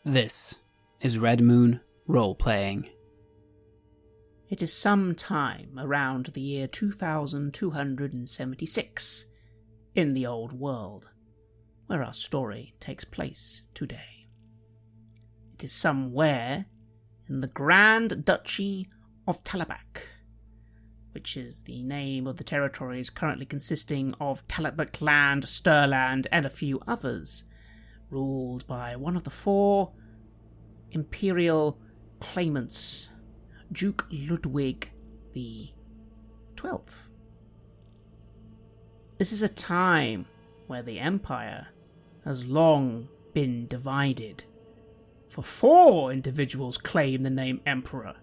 This is Red Moon Role-Playing. It is some time around the year 2276 in the Old World, where our story takes place today. It is somewhere in the Grand Duchy of Talabak, which is the name of the territories currently consisting of Talabak Land, Stirland, and a few others, ruled by one of the four imperial claimants, Duke Ludwig the 12th. This is a time where the Empire has long been divided, for four individuals claim the name Emperor,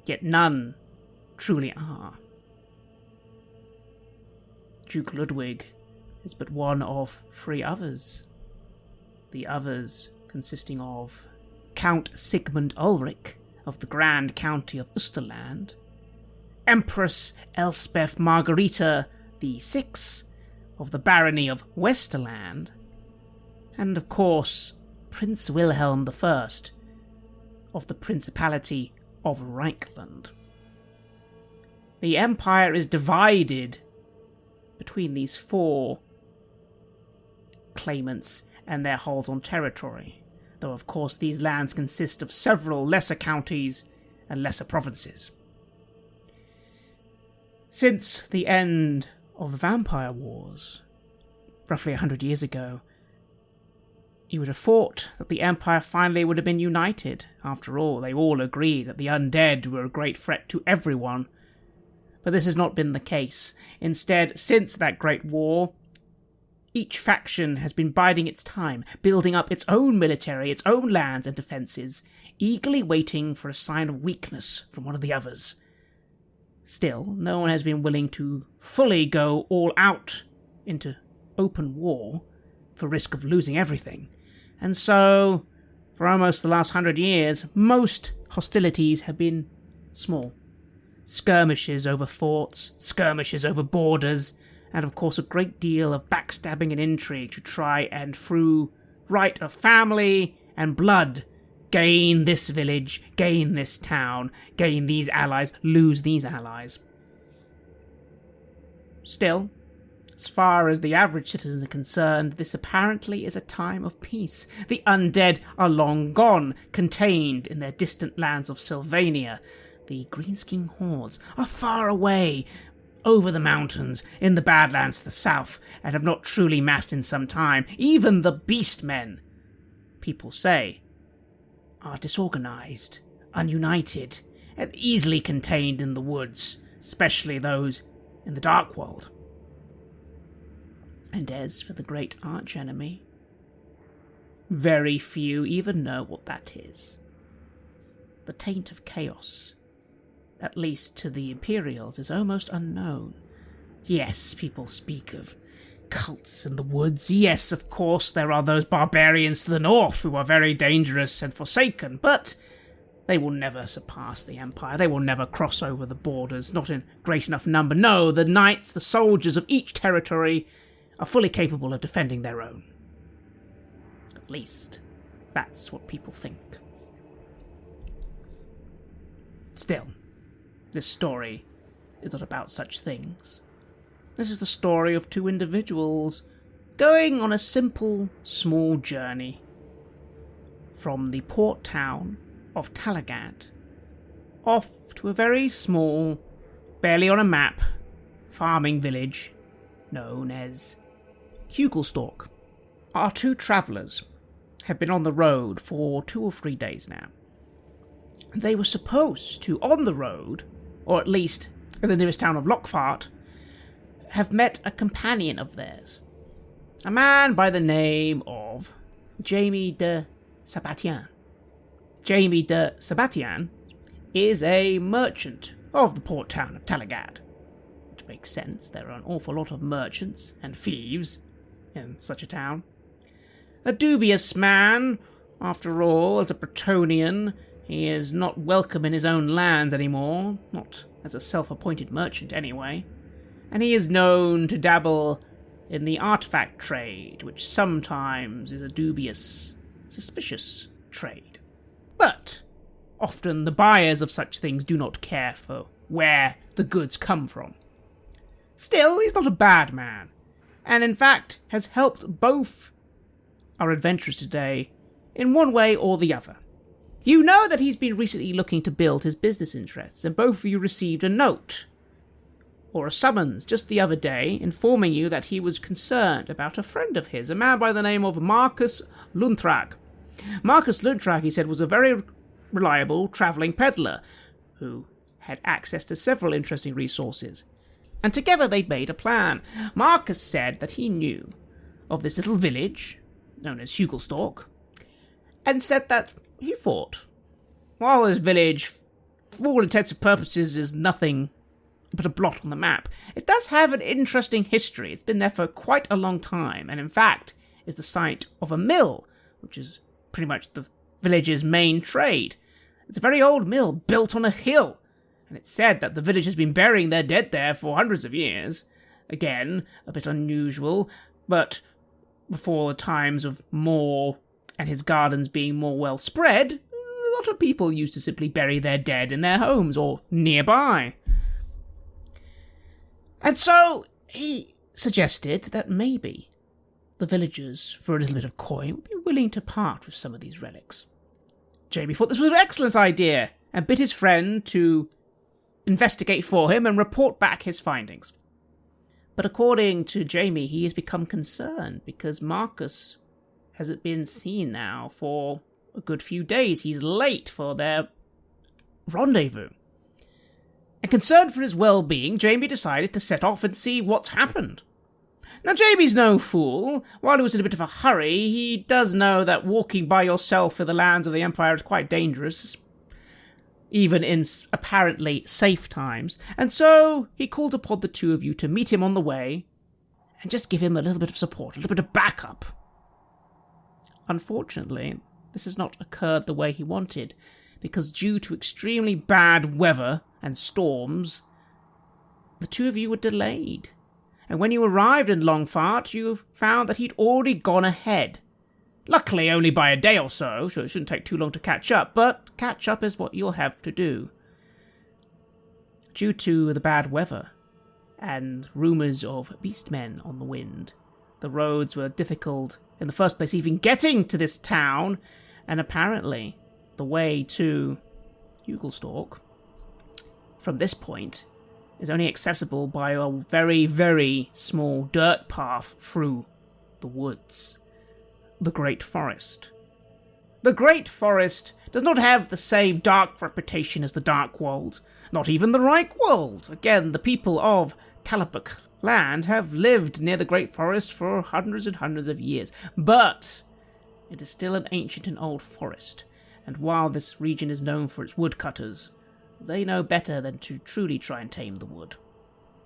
yet none truly are. Duke Ludwig is but one of three others, the others consisting of Count Sigmund Ulrich of the Grand County of Österland, Empress Elspeth Margarita VI of the Barony of Westerland, and of course Prince Wilhelm I of the Principality of Reichland. The Empire is divided between these four claimants and their holds on territory, though of course these lands consist of several lesser counties and lesser provinces. Since the end of the Vampire Wars, roughly 100 years ago, you would have thought that the Empire finally would have been united. After all, they all agreed that the undead were a great threat to everyone. But this has not been the case. Instead, since that great war, each faction has been biding its time, building up its own military, its own lands and defences, eagerly waiting for a sign of weakness from one of the others. Still, no one has been willing to fully go all out into open war for risk of losing everything. And so, for almost the last 100 years, most hostilities have been small. Skirmishes over forts, skirmishes over borders, and of course a great deal of backstabbing and intrigue to try and, through right of family and blood, gain this village, gain this town, gain these allies, lose these allies. Still, as far as the average citizen is concerned, this apparently is a time of peace. The undead are long gone, contained in their distant lands of Sylvania. The greenskin hordes are far away, over the mountains, in the Badlands to the south, and have not truly massed in some time. Even the beast men, people say, are disorganized, ununited, and easily contained in the woods, especially those in the Dark World. And as for the great archenemy, very few even know what that is. The taint of chaos, at least to the Imperials, is almost unknown. Yes, people speak of cults in the woods. Yes, of course, there are those barbarians to the north who are very dangerous and forsaken, but they will never surpass the Empire. They will never cross over the borders, not in great enough number. No, the knights, the soldiers of each territory are fully capable of defending their own. At least, that's what people think. Still, this story is not about such things. This is the story of two individuals going on a simple, small journey from the port town of Talagad off to a very small, barely on a map, farming village known as Hugelstork. Our two travellers have been on the road for 2 or 3 days now. They were supposed to, on the road, or at least in the nearest town of Lockhart, have met a companion of theirs, a man by the name of Jamie de Sabatian. Jamie de Sabatian is a merchant of the port town of Talagad, which makes sense. There are an awful lot of merchants and thieves in such a town. A dubious man, after all. As a Bretonian, he is not welcome in his own lands anymore, not as a self-appointed merchant anyway, and he is known to dabble in the artifact trade, which sometimes is a dubious, suspicious trade. But often the buyers of such things do not care for where the goods come from. Still, he's not a bad man, and in fact has helped both our adventurers today in one way or the other. You know that he's been recently looking to build his business interests, and both of you received a note, or a summons, just the other day, informing you that he was concerned about a friend of his, a man by the name of Marcus Luntrag. Marcus Luntrag, he said, was a very reliable travelling peddler, who had access to several interesting resources. And together they made a plan. Marcus said that he knew of this little village, known as Heuschober, and said that he thought, while this village, for all intents and purposes, is nothing but a blot on the map, it does have an interesting history. It's been there for quite a long time, and in fact is the site of a mill, which is pretty much the village's main trade. It's a very old mill built on a hill, and it's said that the village has been burying their dead there for hundreds of years. Again, a bit unusual, but before the times of Moore and his gardens being more well spread, a lot of people used to simply bury their dead in their homes or nearby. And so he suggested that maybe the villagers, for a little bit of coin, would be willing to part with some of these relics. Jamie thought this was an excellent idea and bid his friend to investigate for him and report back his findings. But according to Jamie, he has become concerned because Marcus hasn't been seen now for a good few days. He's late for their rendezvous. And concerned for his well-being, Jamie decided to set off and see what's happened. Now, Jamie's no fool. While he was in a bit of a hurry, he does know that walking by yourself in the lands of the Empire is quite dangerous, even in apparently safe times. And so he called upon the two of you to meet him on the way and just give him a little bit of support, a little bit of backup. Unfortunately, this has not occurred the way he wanted, because due to extremely bad weather and storms, the two of you were delayed. And when you arrived in Longfart, you found that he'd already gone ahead. Luckily only by a day or so, so it shouldn't take too long to catch up, but catch up is what you'll have to do. Due to the bad weather and rumours of beastmen on the wind, the roads were difficult in the first place even getting to this town, and apparently the way to Heuschober from this point is only accessible by a very, very small dirt path through the woods. The Great Forest. The Great Forest does not have the same dark reputation as the Dark World, not even the Reich World. Again, the people of Talabuk land have lived near the Great Forest for hundreds and hundreds of years, but it is still an ancient and old forest, and while this region is known for its woodcutters, they know better than to truly try and tame the wood.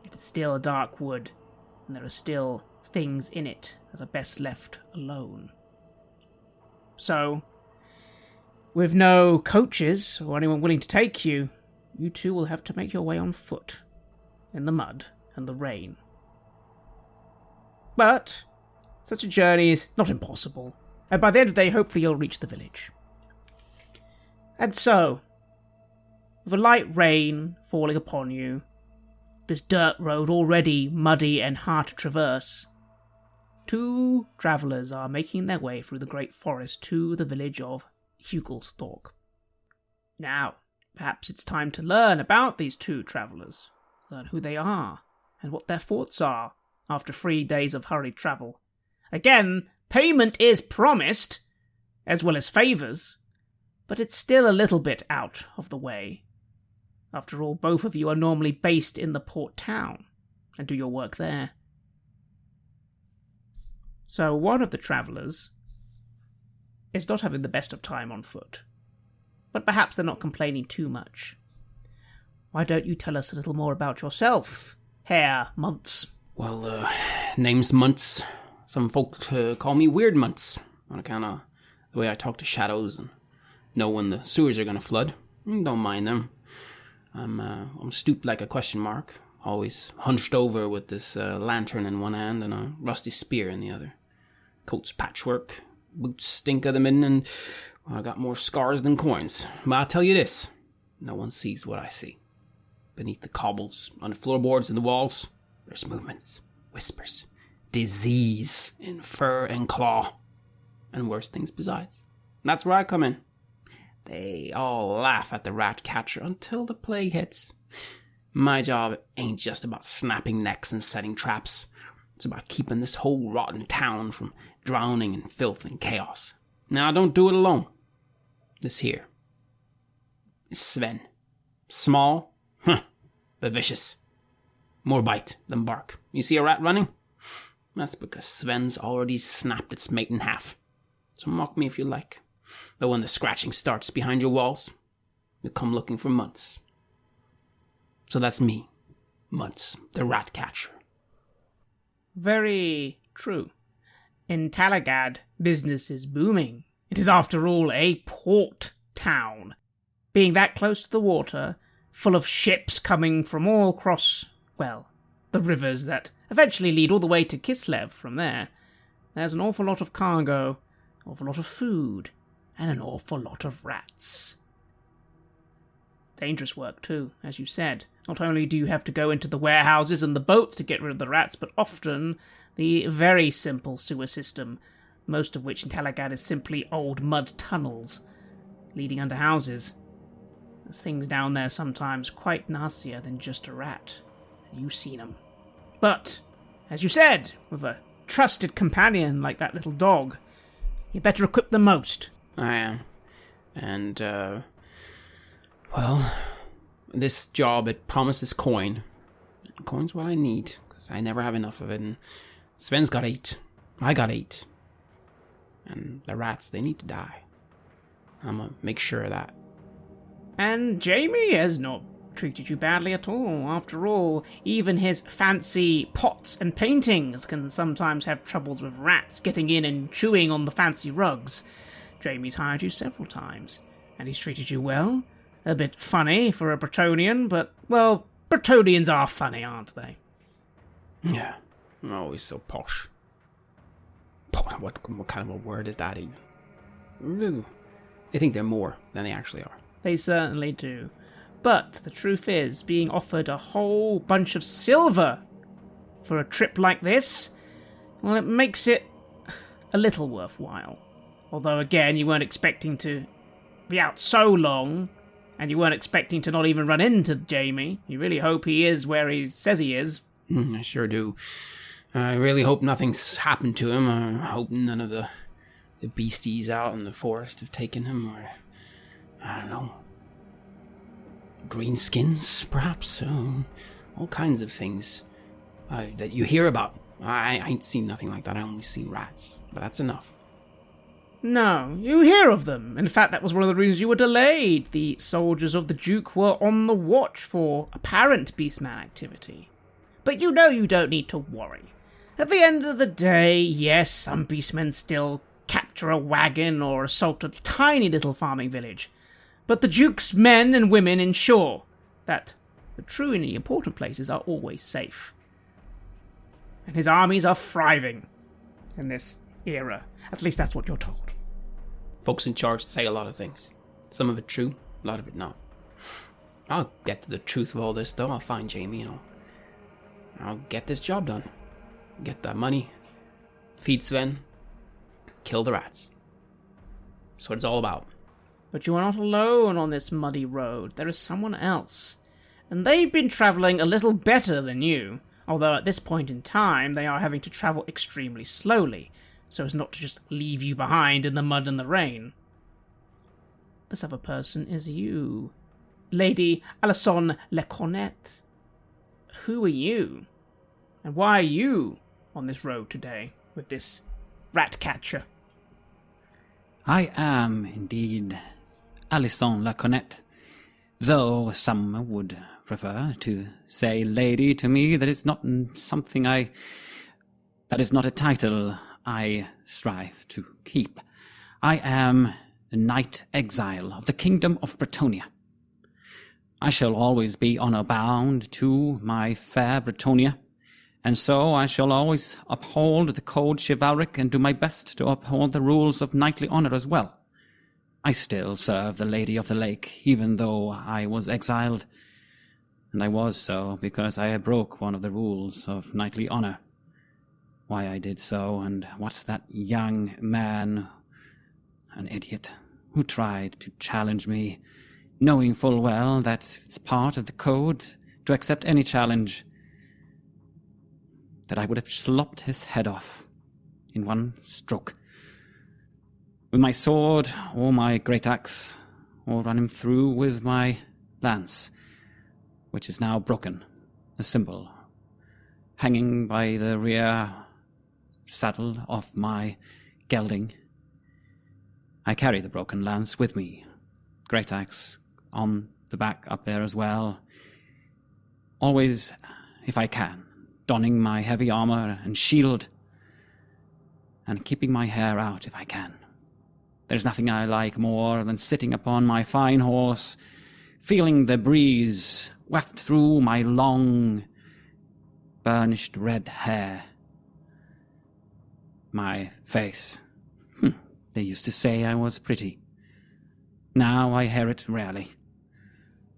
It is still a dark wood, and there are still things in it that are best left alone. So, with no coaches or anyone willing to take you, you two will have to make your way on foot, in the mud and the rain. But such a journey is not impossible, and by the end of the day, hopefully you'll reach the village. And so, with a light rain falling upon you, this dirt road already muddy and hard to traverse, two travellers are making their way through the great forest to the village of Heuschober. Now, perhaps it's time to learn about these two travellers, learn who they are, and what their thoughts are after 3 days of hurried travel. Again, payment is promised, as well as favours, but it's still a little bit out of the way. After all, both of you are normally based in the port town, and do your work there. So one of the travellers is not having the best of time on foot, but perhaps they're not complaining too much. Why don't you tell us a little more about yourself, Herr Muntz? Well, name's Muntz. Some folk call me Weird Muntz, on account of the way I talk to shadows and know when the sewers are going to flood. Don't mind them. I'm stooped like a question mark, always hunched over with this lantern in one hand and a rusty spear in the other. Coat's patchwork, boots stink of the midden, and I got more scars than coins. But I'll tell you this. No one sees what I see. Beneath the cobbles, on the floorboards and the walls, there's movements, whispers, disease in fur and claw, and worse things besides. And that's where I come in. They all laugh at the rat catcher until the plague hits. My job ain't just about snapping necks and setting traps. It's about keeping this whole rotten town from drowning in filth and chaos. Now, I don't do it alone. This here is Sven. Small, but vicious. More bite than bark. You see a rat running? That's because Sven's already snapped its mate in half. So mock me if you like. But when the scratching starts behind your walls, you come looking for Muntz. So that's me, Muntz, the rat catcher. Very true. In Talagad, business is booming. It is, after all, a port town. Being that close to the water, full of ships coming from all across, well, the rivers that eventually lead all the way to Kislev from there, there's an awful lot of cargo, an awful lot of food, and an awful lot of rats. Dangerous work too, as you said. Not only do you have to go into the warehouses and the boats to get rid of the rats, but often the very simple sewer system, most of which in Talagad is simply old mud tunnels leading under houses. There's things down there sometimes quite nastier than just a rat. You've seen them. But, as you said, with a trusted companion like that little dog, you better equip the most. I am. And, well, this job, it promises coin. Coin's what I need, because I never have enough of it, and Sven's got 8. I got 8. And the rats, they need to die. I'm gonna make sure of that. And Jamie has not treated you badly at all. After all, even his fancy pots and paintings can sometimes have troubles with rats getting in and chewing on the fancy rugs. Jamie's hired you several times, and he's treated you well. A bit funny for a Bretonian, but, well, Bretonians are funny, aren't they? Yeah, I'm always so posh. What kind of a word is that even? They think they're more than they actually are. They certainly do. But the truth is, being offered a whole bunch of silver for a trip like this, well, it makes it a little worthwhile. Although, again, you weren't expecting to be out so long, and you weren't expecting to not even run into Jamie. You really hope he is where he says he is. I sure do. I really hope nothing's happened to him. I hope none of the beasties out in the forest have taken him, or, I don't know, greenskins, perhaps? All kinds of things that you hear about. I ain't seen nothing like that. I only seen rats, but that's enough. No, you hear of them. In fact, that was one of the reasons you were delayed. The soldiers of the Duke were on the watch for apparent beastman activity. But you know you don't need to worry. At the end of the day, yes, some beastmen still capture a wagon or assault a tiny little farming village. But the Duke's men and women ensure that the truly important places are always safe. And his armies are thriving in this era. At least that's what you're told. Folks in charge say a lot of things. Some of it true, a lot of it not. I'll get to the truth of all this, though. I'll find Jamie, and I'll get this job done. Get that money, feed Sven, kill the rats. That's what it's all about. But you are not alone on this muddy road. There is someone else. And they've been travelling a little better than you, although at this point in time they are having to travel extremely slowly, so as not to just leave you behind in the mud and the rain. This other person is you, Lady Alison Lecornet. Who are you? And why are you on this road today with this rat catcher? I am indeed Alison Laconette, though some would prefer to say lady to me. That is not a title I strive to keep. I am a knight exile of the kingdom of Bretonia. I shall always be honour bound to my fair Bretonia, and so I shall always uphold the code chivalric and do my best to uphold the rules of knightly honour as well. I still serve the Lady of the Lake, even though I was exiled. And I was so because I broke one of the rules of knightly honor. Why I did so, and what that young man, an idiot, who tried to challenge me, knowing full well that it's part of the code to accept any challenge, that I would have slopped his head off in one stroke. With my sword or my great axe, or run him through with my lance, which is now broken, a symbol, hanging by the rear saddle of my gelding. I carry the broken lance with me, great axe on the back up there as well, always, if I can, donning my heavy armor and shield, and keeping my hair out if I can. There's nothing I like more than sitting upon my fine horse, feeling the breeze waft through my long, burnished red hair. My face. They used to say I was pretty. Now I hear it rarely,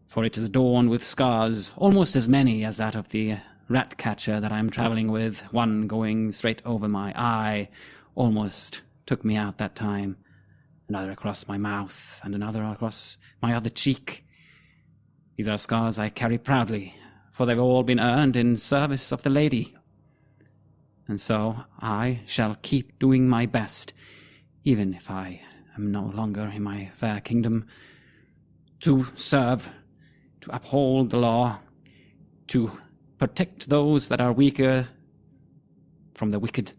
for it is adorned with scars, almost as many as that of the rat catcher that I'm traveling with, one going straight over my eye, almost took me out that time, another across my mouth, and another across my other cheek. These are scars I carry proudly, for they've all been earned in service of the lady. And so I shall keep doing my best, even if I am no longer in my fair kingdom, to serve, to uphold the law, to protect those that are weaker from the wicked,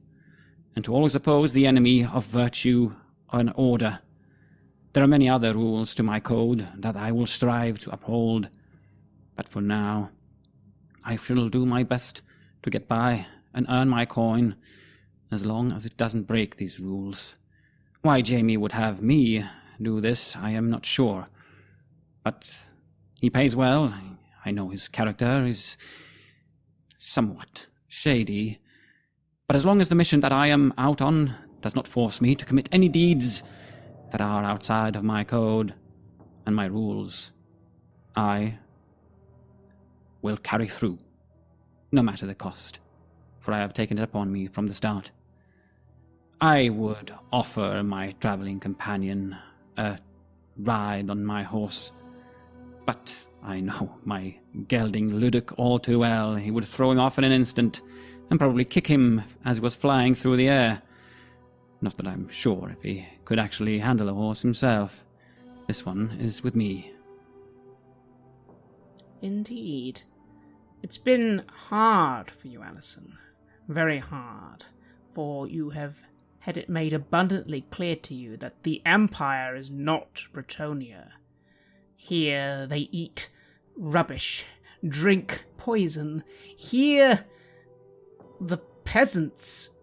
and to always oppose the enemy of virtue and order. There are many other rules to my code that I will strive to uphold, but for now, I shall do my best to get by and earn my coin, as long as it doesn't break these rules. Why Jamie would have me do this, I am not sure, but he pays well. I know his character is somewhat shady, but as long as the mission that I am out on does not force me to commit any deeds that are outside of my code and my rules, I will carry through, no matter the cost, for I have taken it upon me from the start. I would offer my traveling companion a ride on my horse, but I know my gelding Ludic all too well. He would throw him off in an instant, and probably kick him as he was flying through the air. Not that I'm sure if he could actually handle a horse himself. This one is with me. Indeed. It's been hard for you, Alison. Very hard. For you have had it made abundantly clear to you that the Empire is not Bretonia. Here they eat rubbish, drink poison. Here the peasants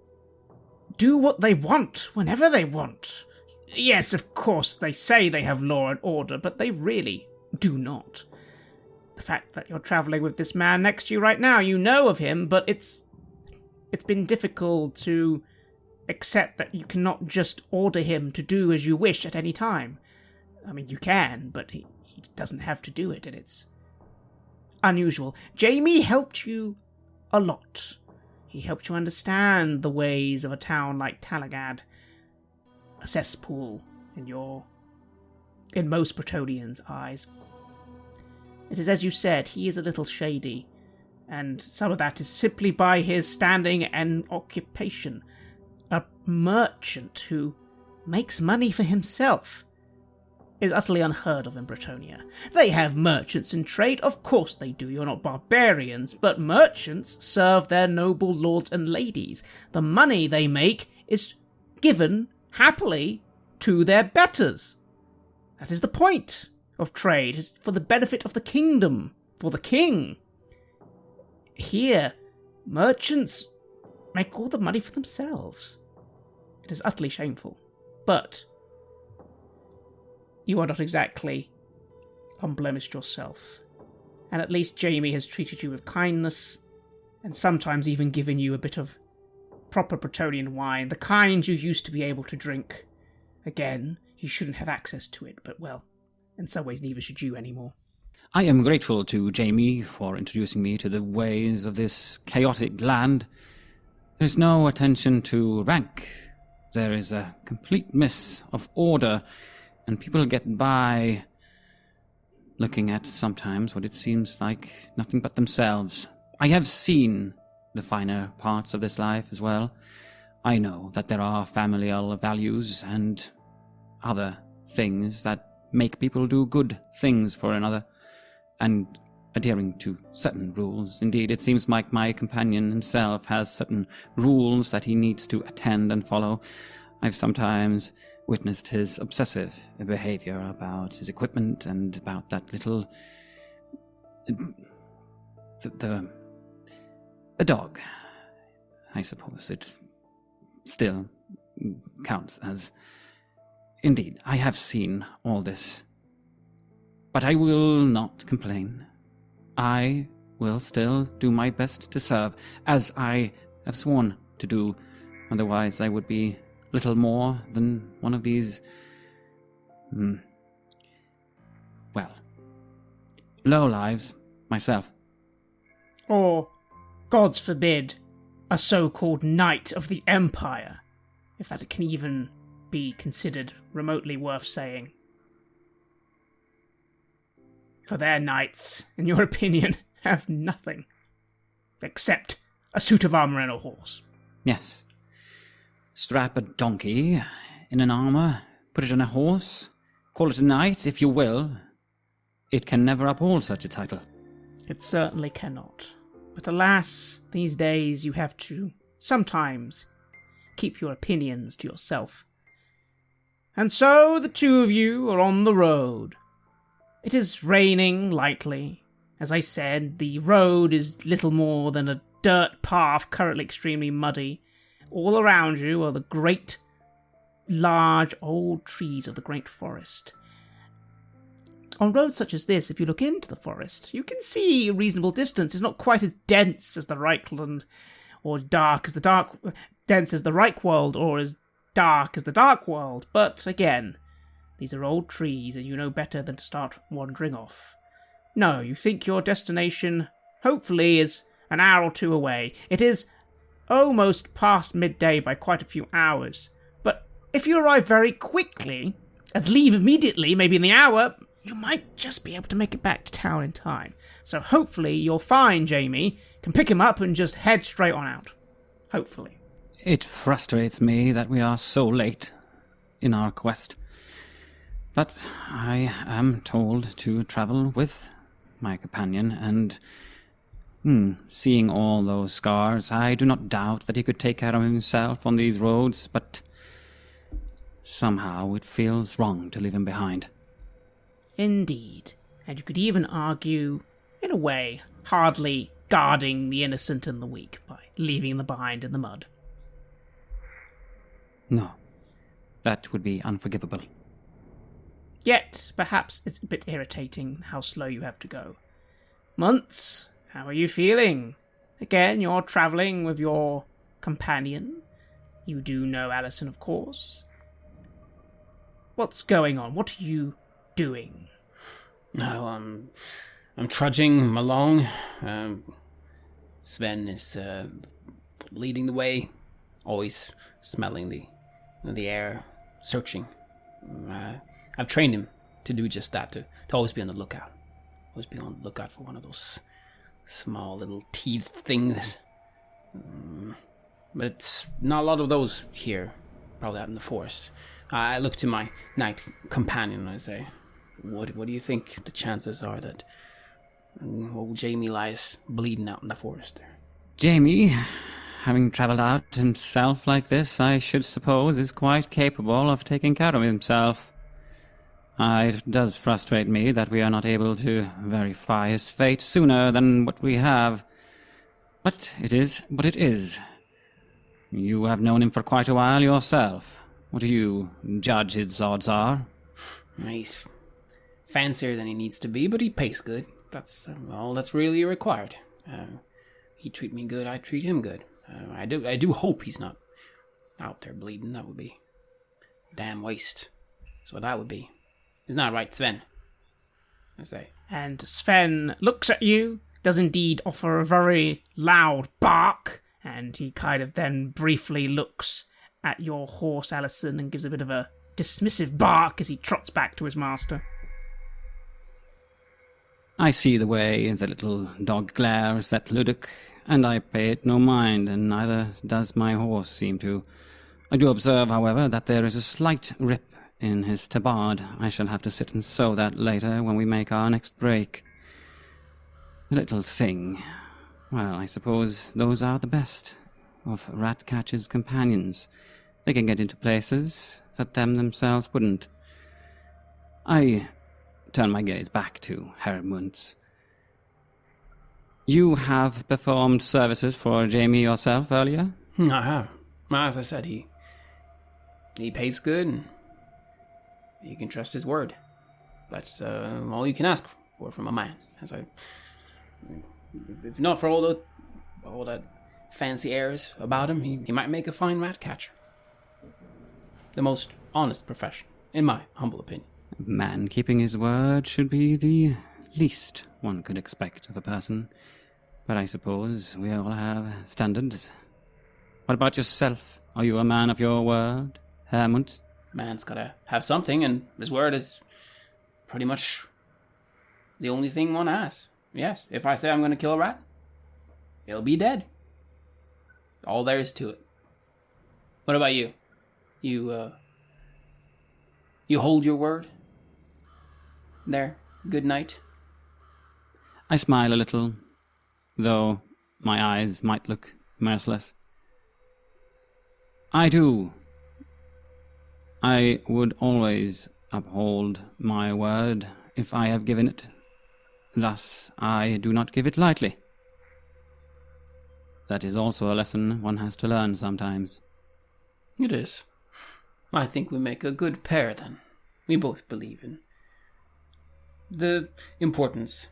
do what they want, whenever they want. Yes, of course, they say they have law and order, but they really do not. The fact that you're travelling with this man next to you right now, you know of him, but it's been difficult to accept that you cannot just order him to do as you wish at any time. I mean, you can, but he doesn't have to do it, and it's unusual. Jamie helped you a lot. He helped you understand the ways of a town like Talagad, a cesspool in most Bretonians' eyes. It is as you said, he is a little shady, and some of that is simply by his standing and occupation. A merchant who makes money for himself is utterly unheard of in Bretonia. They have merchants in trade, of course they do, you're not barbarians, but merchants serve their noble lords and ladies. The money they make is given happily to their betters. That is the point of trade, is for the benefit of the kingdom, for the king. Here, merchants make all the money for themselves. It is utterly shameful, but you are not exactly unblemished yourself, and at least Jamie has treated you with kindness, and sometimes even given you a bit of proper Bretonian wine, the kind you used to be able to drink. Again, he shouldn't have access to it, but well, in some ways neither should you anymore. I am grateful to Jamie for introducing me to the ways of this chaotic land. There's no attention to rank. There is a complete miss of order, and people get by looking at sometimes what it seems like nothing but themselves. I have seen the finer parts of this life as well. I know that there are familial values and other things that make people do good things for another, and adhering to certain rules. Indeed, it seems like my companion himself has certain rules that he needs to attend and follow. I've sometimes witnessed his obsessive behavior about his equipment and about that little... The dog. I suppose it still counts as... Indeed, I have seen all this. But I will not complain. I will still do my best to serve, as I have sworn to do. Otherwise, I would be little more than one of these... lowlives myself. Or, gods forbid, a so-called knight of the Empire, if that can even be considered remotely worth saying. For their knights, in your opinion, have nothing. Except a suit of armour and a horse. Yes. Strap a donkey in an armour, put it on a horse, call it a knight, if you will. It can never uphold such a title. It certainly cannot. But alas, these days you have to, sometimes, keep your opinions to yourself. And so the two of you are on the road. It is raining lightly. As I said, the road is little more than a dirt path, currently extremely muddy. All around you are the great, large, old trees of the great forest. On roads such as this, if you look into the forest, you can see a reasonable distance. It's not quite as dense as the Reichland, or dense as the Reichwald, or as dark as the Dark World. But again, these are old trees, and you know better than to start wandering off. No, you think your destination, hopefully, is an hour or two away. It is almost past midday by quite a few hours. But if you arrive very quickly, and leave immediately, maybe in the hour, you might just be able to make it back to town in time. So hopefully you'll find Jamie, can pick him up and just head straight on out. Hopefully. It frustrates me that we are so late in our quest. But I am told to travel with my companion, and seeing all those scars, I do not doubt that he could take care of himself on these roads, but somehow it feels wrong to leave him behind. Indeed. And you could even argue, in a way, hardly guarding the innocent and the weak by leaving them behind in the mud. No, that would be unforgivable. Yet, perhaps it's a bit irritating how slow you have to go. Muntz, how are you feeling? Again, you're travelling with your companion. You do know Alison, of course. What's going on? What are you doing? No, I'm trudging along. Sven is leading the way, always smelling the air, searching. I've trained him to do just that, to always be on the lookout. Always be on the lookout for one of those small little teeth things. But it's not a lot of those here, probably out in the forest. I look to my knight companion and I say, what do you think the chances are that old Jamie lies bleeding out in the forest there? Jamie, having travelled out himself like this, I should suppose is quite capable of taking care of himself. It does frustrate me that we are not able to verify his fate sooner than what we have. But it is what it is. You have known him for quite a while yourself. What do you judge his odds are? He's fancier than he needs to be, but he pays good. That's all that's really required. He treat me good, I treat him good. I do hope he's not out there bleeding. That would be a damn waste. So that would be. Isn't that right, Sven? I say. And Sven looks at you, does indeed offer a very loud bark, and he kind of then briefly looks at your horse, Alison, and gives a bit of a dismissive bark as he trots back to his master. I see the way the little dog glares at Ludic, and I pay it no mind, and neither does my horse seem to. I do observe, however, that there is a slight rip in his tabard. I shall have to sit and sew that later when we make our next break. The little thing. Well, I suppose those are the best of Ratcatcher's companions. They can get into places that them themselves wouldn't. I turn my gaze back to Herr Muntz. You have performed services for Jamie yourself earlier? I have. As I said, he pays good, and you can trust his word. That's all you can ask for from a man. If not for all that fancy airs about him, he might make a fine rat catcher. The most honest profession, in my humble opinion. A man keeping his word should be the least one could expect of a person. But I suppose we all have standards. What about yourself? Are you a man of your word, Herr Muntz? Man's gotta have something, and his word is pretty much the only thing one has. Yes, if I say I'm gonna kill a rat, it'll be dead. All there is to it. What about you? You hold your word? There, good night. I smile a little, though my eyes might look merciless. I do. I would always uphold my word if I have given it. Thus, I do not give it lightly. That is also a lesson one has to learn sometimes. It is. I think we make a good pair, then. We both believe in the importance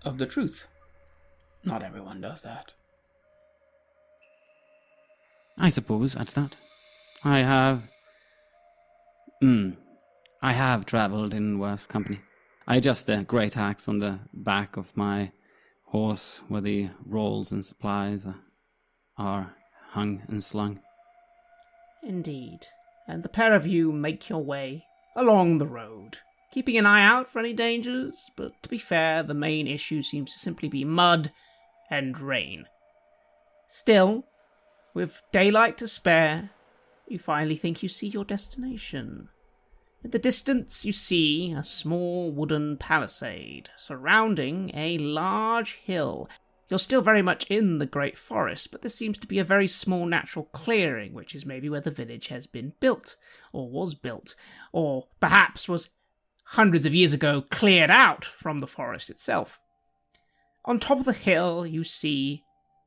of the truth. Not everyone does that. I suppose, at that. I have travelled in worse company. I adjust the great axe on the back of my horse where the rolls and supplies are hung and slung. Indeed. And the pair of you make your way along the road, keeping an eye out for any dangers, but to be fair, the main issue seems to simply be mud and rain. Still, with daylight to spare, you finally think you see your destination. In the distance, you see a small wooden palisade surrounding a large hill. You're still very much in the great forest, but there seems to be a very small natural clearing, which is maybe where the village has been built, or was built, or perhaps was hundreds of years ago cleared out from the forest itself. On top of the hill, you see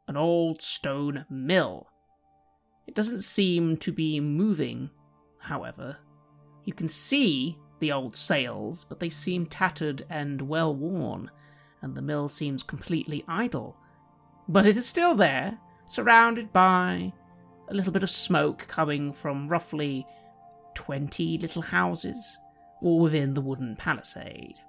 an old stone mill. It doesn't seem to be moving, however. You can see the old sails, but they seem tattered and well-worn, and the mill seems completely idle. But it is still there, surrounded by a little bit of smoke coming from roughly 20 little houses, all within the wooden palisade.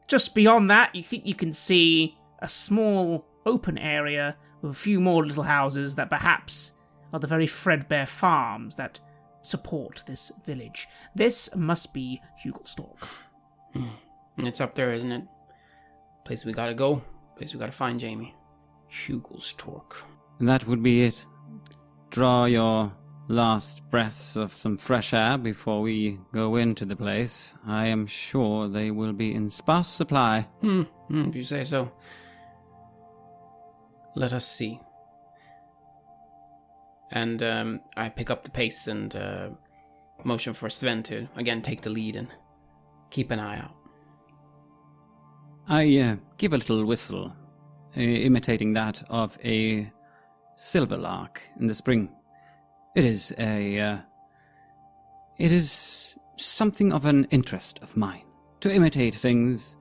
Just beyond that, you think you can see a small open area with a few more little houses that perhaps are the very threadbare farms that support this village. This must be Heuschober. It's up there, isn't it? Place we gotta go. Place we gotta find Jamie. Heuschober. That would be it. Draw your last breaths of some fresh air before we go into the place. I am sure they will be in sparse supply. If you say so. Let us see. And I pick up the pace and motion for Sven to, again, take the lead and keep an eye out. I give a little whistle, imitating that of a silver lark in the spring. It is something of an interest of mine. To imitate things,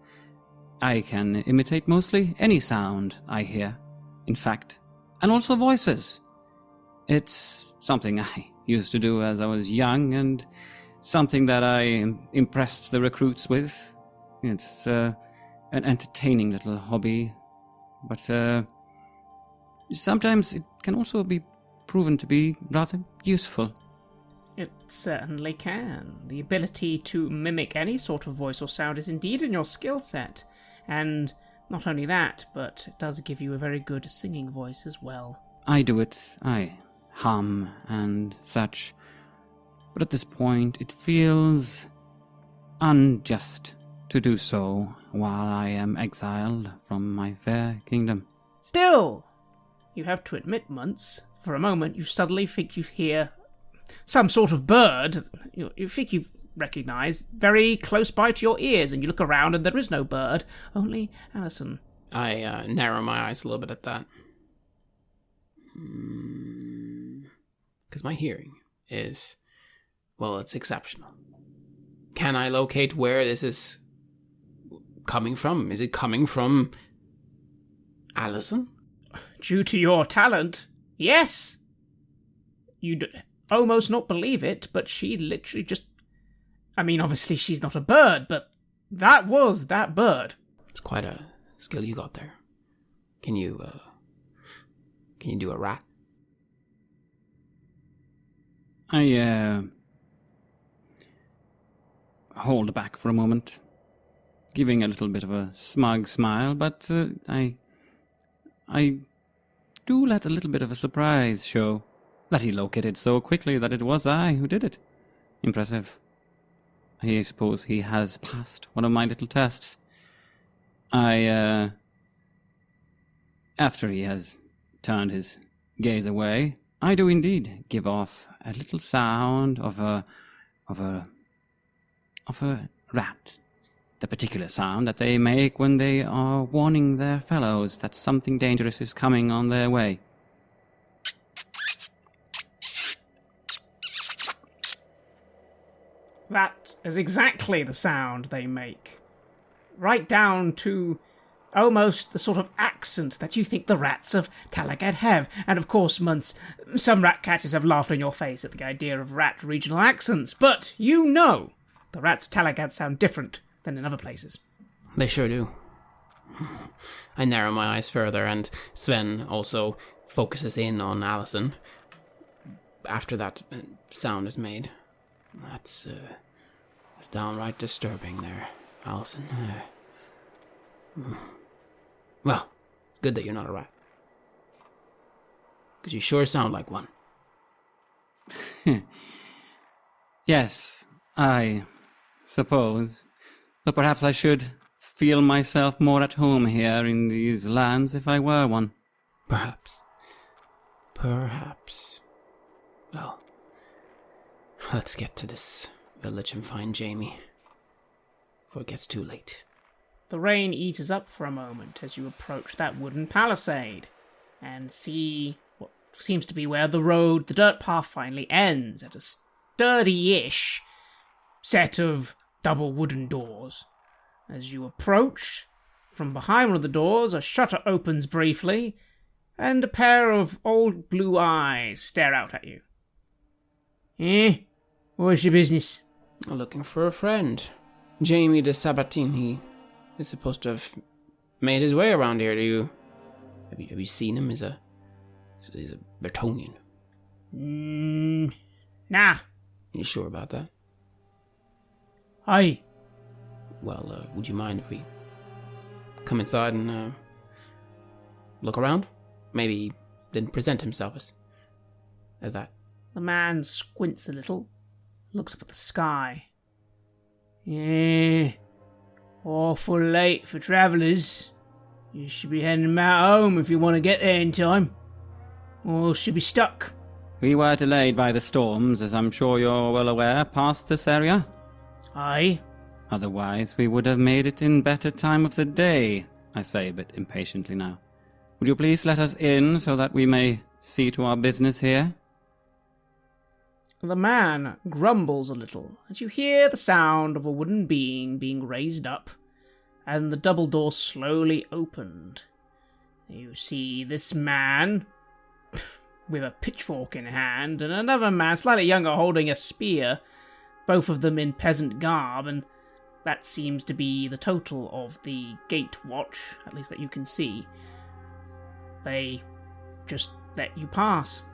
I can imitate mostly any sound I hear, in fact, and also voices. It's something I used to do as I was young, and something that I impressed the recruits with. It's an entertaining little hobby, but sometimes it can also be proven to be rather useful. It certainly can. The ability to mimic any sort of voice or sound is indeed in your skill set, and not only that, but it does give you a very good singing voice as well. I do it, I hum and such, but at this point it feels unjust to do so while I am exiled from my fair kingdom. Still, you have to admit, Muntz, for a moment you suddenly think you hear some sort of bird you think you recognise very close by to your ears, and you look around and there is no bird, only Alison. I narrow my eyes a little bit at that. Because my hearing is, well, it's exceptional. Can I locate where this is coming from? Is it coming from Alison? Due to your talent, yes. You'd almost not believe it, but she literally just... I mean, obviously she's not a bird, but that was that bird. It's quite a skill you got there. Can you do a rat? I hold back for a moment, giving a little bit of a smug smile, but I do let a little bit of a surprise show that he located so quickly that it was I who did it. Impressive. I suppose he has passed one of my little tests. After he has turned his gaze away, I do indeed give off a little sound of a rat. The particular sound that they make when they are warning their fellows that something dangerous is coming on their way. That is exactly the sound they make. Right down to almost the sort of accent that you think the rats of Talagad have. And of course, Muntz, some rat catchers have laughed in your face at the idea of rat regional accents, but you know the rats of Talagad sound different than in other places. They sure do. I narrow my eyes further, and Sven also focuses in on Alison after that sound is made. That's downright disturbing there, Alison. Well, good that you're not a rat. Because you sure sound like one. Yes, I suppose. Though perhaps I should feel myself more at home here in these lands if I were one. Perhaps. Well, let's get to this village and find Jamie before it gets too late. The rain eases up for a moment as you approach that wooden palisade and see what seems to be where the dirt path finally ends, at a sturdy-ish set of double wooden doors. As you approach, from behind one of the doors, a shutter opens briefly, and a pair of old blue eyes stare out at you. What's your business? I'm looking for a friend. Jamie de Sabatine. He is supposed to have made his way around here. Have you seen him? He's a Bretonnian. Nah. You sure about that? Aye. Well, would you mind if we come inside and look around? Maybe he didn't present himself as that. The man squints a little, looks up at the sky. Awful late for travellers. You should be heading about home if you want to get there in time. Or should be stuck. We were delayed by the storms, as I'm sure you're well aware, past this area. Aye. Otherwise, we would have made it in better time of the day, I say a bit impatiently now. Would you please let us in so that we may see to our business here? The man grumbles a little as you hear the sound of a wooden being being raised up, and the double door slowly opened. You see this man with a pitchfork in hand, and another man slightly younger holding a spear, both of them in peasant garb, and that seems to be the total of the gate watch, at least that you can see. They just let you pass.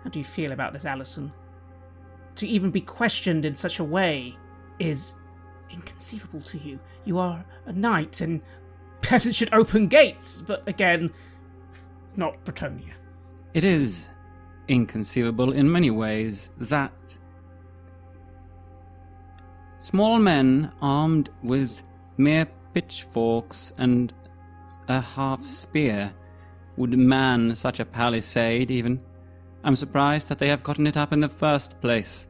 How do you feel about this, Alison? To even be questioned in such a way is inconceivable to you. You are a knight, and peasants should open gates, but again, it's not Bretonia. It is inconceivable in many ways that small men armed with mere pitchforks and a half spear would man such a palisade even. I'm surprised that they have gotten it up in the first place.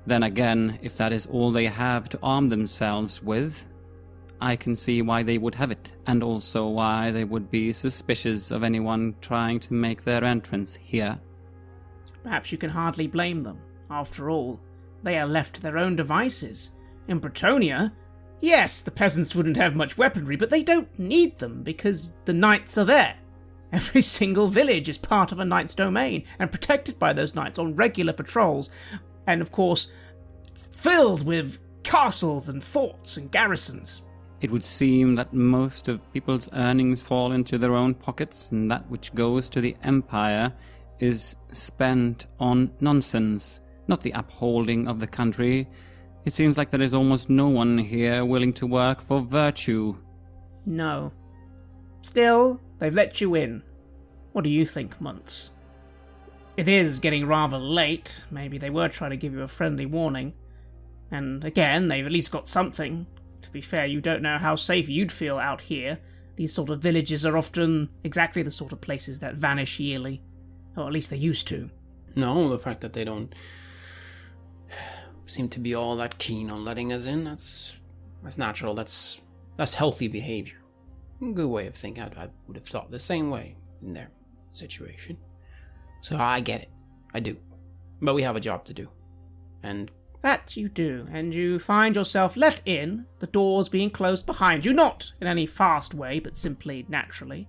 Then again, if that is all they have to arm themselves with, I can see why they would have it, and also why they would be suspicious of anyone trying to make their entrance here. Perhaps you can hardly blame them. After all, they are left to their own devices. In Bretonia, yes, the peasants wouldn't have much weaponry, but they don't need them because the knights are there. Every single village is part of a knight's domain and protected by those knights on regular patrols, and of course, filled with castles and forts and garrisons. It would seem that most of people's earnings fall into their own pockets, and that which goes to the Empire is spent on nonsense, not the upholding of the country. It seems like there is almost no one here willing to work for virtue. No. Still, they've let you in. What do you think, Muntz? It is getting rather late. Maybe they were trying to give you a friendly warning. And again, they've at least got something. To be fair, you don't know how safe you'd feel out here. These sort of villages are often exactly the sort of places that vanish yearly. Or at least they used to. No, the fact that they don't seem to be all that keen on letting us in, that's natural. That's healthy behavior. Good way of thinking. I would have thought the same way in their situation. So I get it. I do. But we have a job to do. And that you do, and you find yourself let in, the doors being closed behind you, not in any fast way, but simply naturally.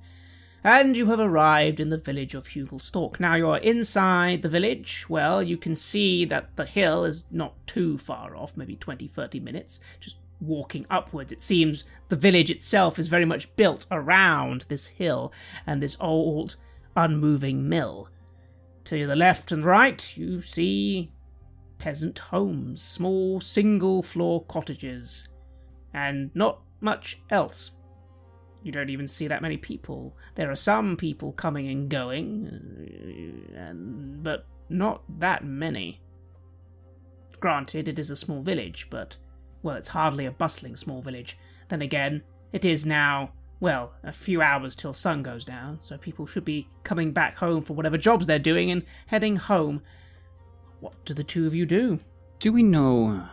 And you have arrived in the village of Heuschober. Now you're inside the village. Well, you can see that the hill is not too far off, maybe 20-30 minutes, just walking upwards. It seems the village itself is very much built around this hill and this old, unmoving mill. To the left and right, you see peasant homes, small single-floor cottages, and not much else. You don't even see that many people. There are some people coming and going, but not that many. Granted, it is a small village, but, well, it's hardly a bustling small village. Then again, it is now, well, a few hours till sun goes down, so people should be coming back home for whatever jobs they're doing and heading home. What do the two of you do? Do we know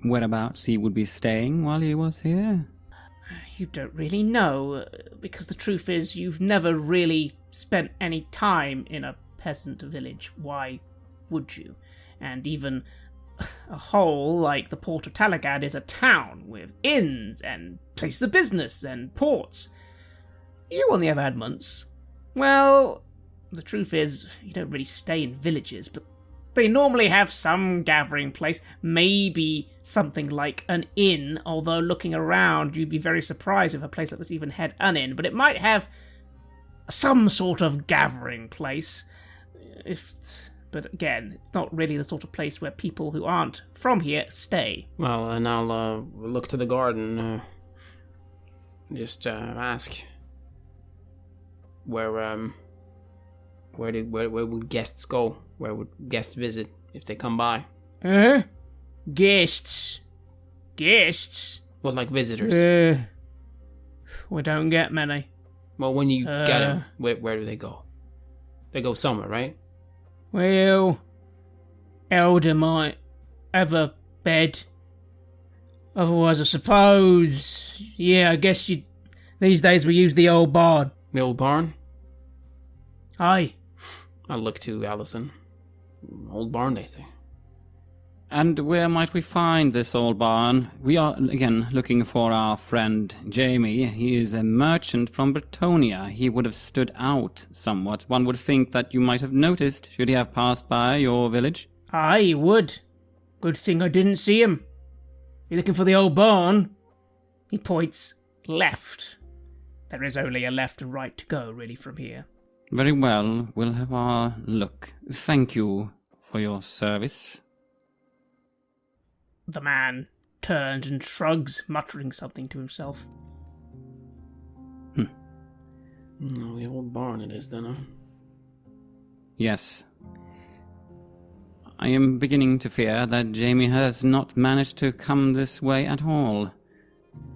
whereabouts he would be staying while he was here? You don't really know, because the truth is you've never really spent any time in a peasant village. Why would you? And even a hole like the port of Talagad is a town with inns and places of business and ports. You, on the other hand, Muntz, well, the truth is you don't really stay in villages, but they normally have some gathering place, maybe something like an inn, although looking around you'd be very surprised if a place like this even had an inn, but it might have some sort of gathering place. But again, it's not really the sort of place where people who aren't from here stay. Well, and I'll look to the garden, just ask where would guests go? Where would guests visit if they come by? Guests? Guests? Well, like visitors. We don't get many. Well, when you get them, where do they go? They go somewhere, right? Well, Elder might have a bed. Otherwise, I suppose, yeah, I guess these days we use the old barn. The old barn? Aye. I'll look to Allison. Old barn, they say. And where might we find this old barn? We are, again, looking for our friend Jamie. He is a merchant from Bretonia. He would have stood out somewhat. One would think that you might have noticed should he have passed by your village. Aye, he would. Good thing I didn't see him. You looking for the old barn? He points left. There is only a left and right to go, really, from here. Very well, we'll have our look. Thank you for your service. The man turns and shrugs, muttering something to himself. Oh, the old barn it is, then, huh? Yes. I am beginning to fear that Jamie has not managed to come this way at all.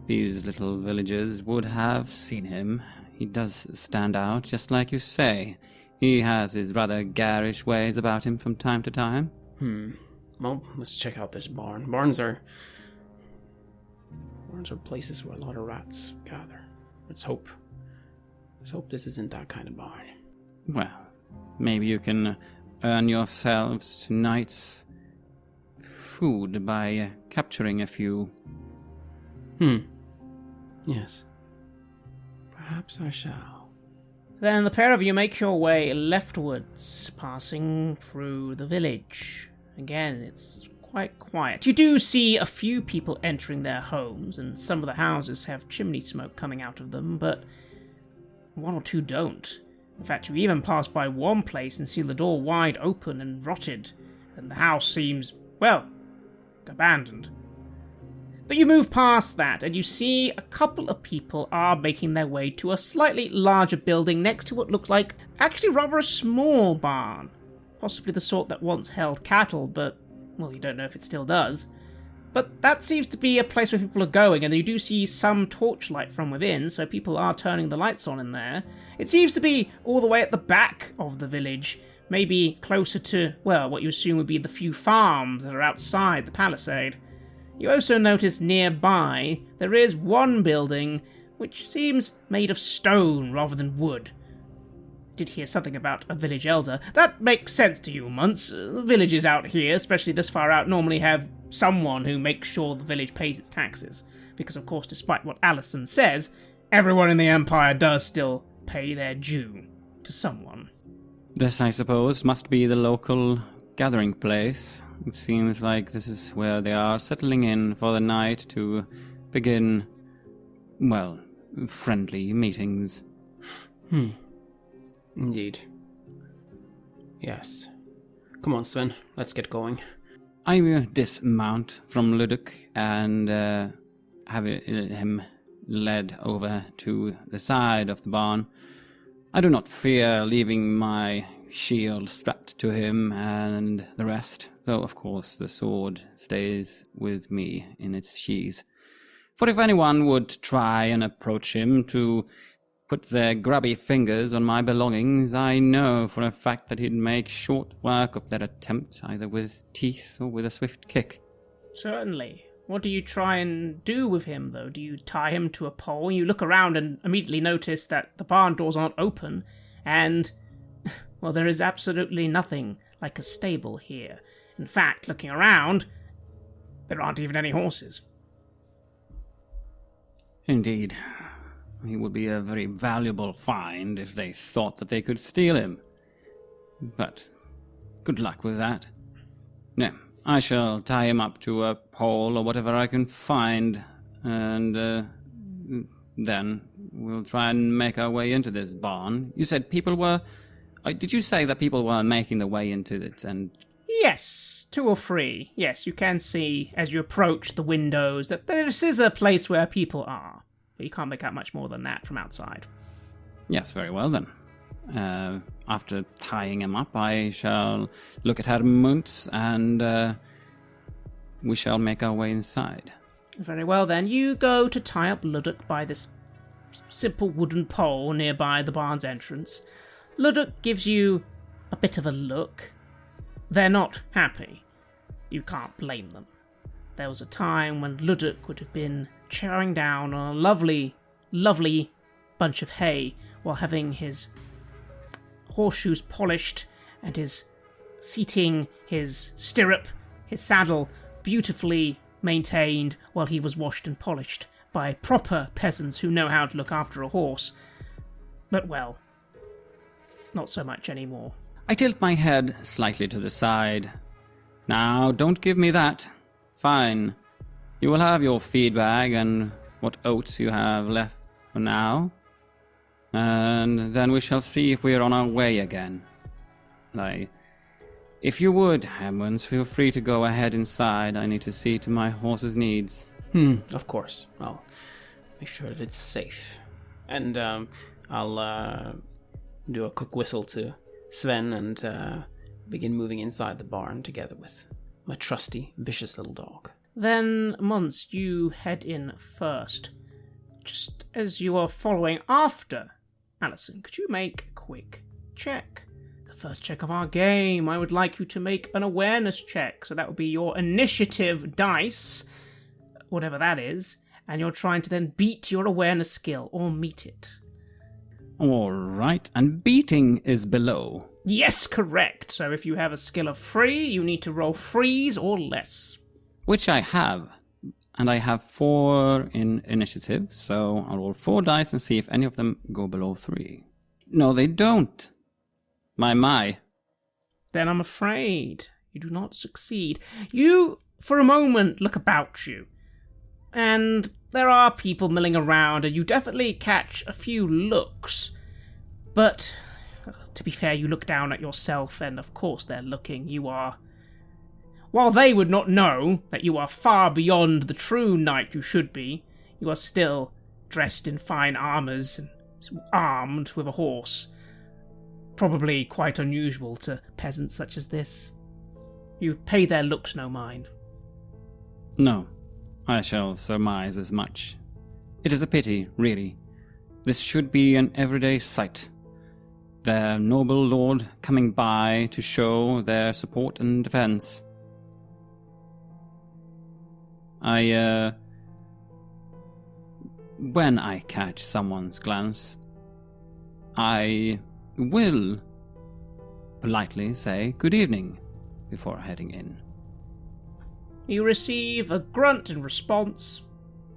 These little villagers would have seen him. He does stand out, just like you say. He has his rather garish ways about him from time to time. Well, let's check out this barn. Barns are places where a lot of rats gather. Let's hope this isn't that kind of barn. Well, maybe you can earn yourselves tonight's food by capturing a few. Yes. Perhaps I shall. Then the pair of you make your way leftwards, passing through the village. Again, it's quite quiet. You do see a few people entering their homes, and some of the houses have chimney smoke coming out of them, but one or two don't. In fact, you even pass by one place and see the door wide open and rotted, and the house seems, well, abandoned. But you move past that, and you see a couple of people are making their way to a slightly larger building next to what looks like actually rather a small barn. Possibly the sort that once held cattle, but, well, you don't know if it still does. But that seems to be a place where people are going, and you do see some torchlight from within, so people are turning the lights on in there. It seems to be all the way at the back of the village, maybe closer to, well, what you assume would be the few farms that are outside the palisade. You also notice nearby there is one building which seems made of stone rather than wood. Did hear something about a village elder. That makes sense to you, Muntz. The villages out here, especially this far out, normally have someone who makes sure the village pays its taxes. Because, of course, despite what Allison says, everyone in the Empire does still pay their due to someone. This, I suppose, must be the local gathering place. It seems like this is where they are settling in for the night to begin, well, friendly meetings. Indeed. Yes. Come on, Sven. Let's get going. I will dismount from Ludwig and have him led over to the side of the barn. I do not fear leaving my shield strapped to him and the rest, though of course the sword stays with me in its sheath. For if anyone would try and approach him to put their grubby fingers on my belongings, I know for a fact that he'd make short work of that attempt, either with teeth or with a swift kick. Certainly. What do you try and do with him, though? Do you tie him to a pole? You look around and immediately notice that the barn doors aren't open, and, well, there is absolutely nothing like a stable here. In fact, looking around, there aren't even any horses. Indeed. He would be a very valuable find if they thought that they could steal him. But good luck with that. No, I shall tie him up to a pole or whatever I can find, and then we'll try and make our way into this barn. You said people were... Did you say that people were making their way into it and... Yes, 2 or 3. Yes, you can see as you approach the windows that this is a place where people are. But you can't make out much more than that from outside. Yes, very well then. After tying him up, I shall look at Herr Muntz and we shall make our way inside. Very well then. You go to tie up Ludwig by this simple wooden pole nearby the barn's entrance. Ludwig gives you a bit of a look. They're not happy. You can't blame them. There was a time when Ludwig would have been chowing down on a lovely, lovely bunch of hay while having his horseshoes polished and his seating, his stirrup, his saddle beautifully maintained while he was washed and polished by proper peasants who know how to look after a horse. But, well, not so much anymore. I tilt my head slightly to the side. Now, don't give me that. Fine. You will have your feed bag and what oats you have left for now. And then we shall see if we are on our way again. If you would, Hammonds, feel free to go ahead inside. I need to see to my horse's needs. Of course. I'll make sure that it's safe. And I'll do a quick whistle to Sven and begin moving inside the barn together with my trusty, vicious little dog. Then, Mons, you head in first. Just as you are following after Alison, could you make a quick check? The first check of our game. I would like you to make an awareness check. So that would be your initiative dice, whatever that is, and you're trying to then beat your awareness skill, or meet it. Alright, and beating is below. Yes, correct. So if you have a skill of 3, you need to roll 3s or less. Which I have. And I have 4 in initiative, so I'll roll 4 dice and see if any of them go below 3. No, they don't. My. Then I'm afraid you do not succeed. You, for a moment, look about you. And there are people milling around, and you definitely catch a few looks. But, to be fair, you look down at yourself, and of course they're looking. While they would not know that you are far beyond the true knight you should be, you are still dressed in fine armours and armed with a horse. Probably quite unusual to peasants such as this. You pay their looks no mind. No, I shall surmise as much. It is a pity, really. This should be an everyday sight. Their noble lord coming by to show their support and defence. When I catch someone's glance, I will politely say good evening before heading in. You receive a grunt in response,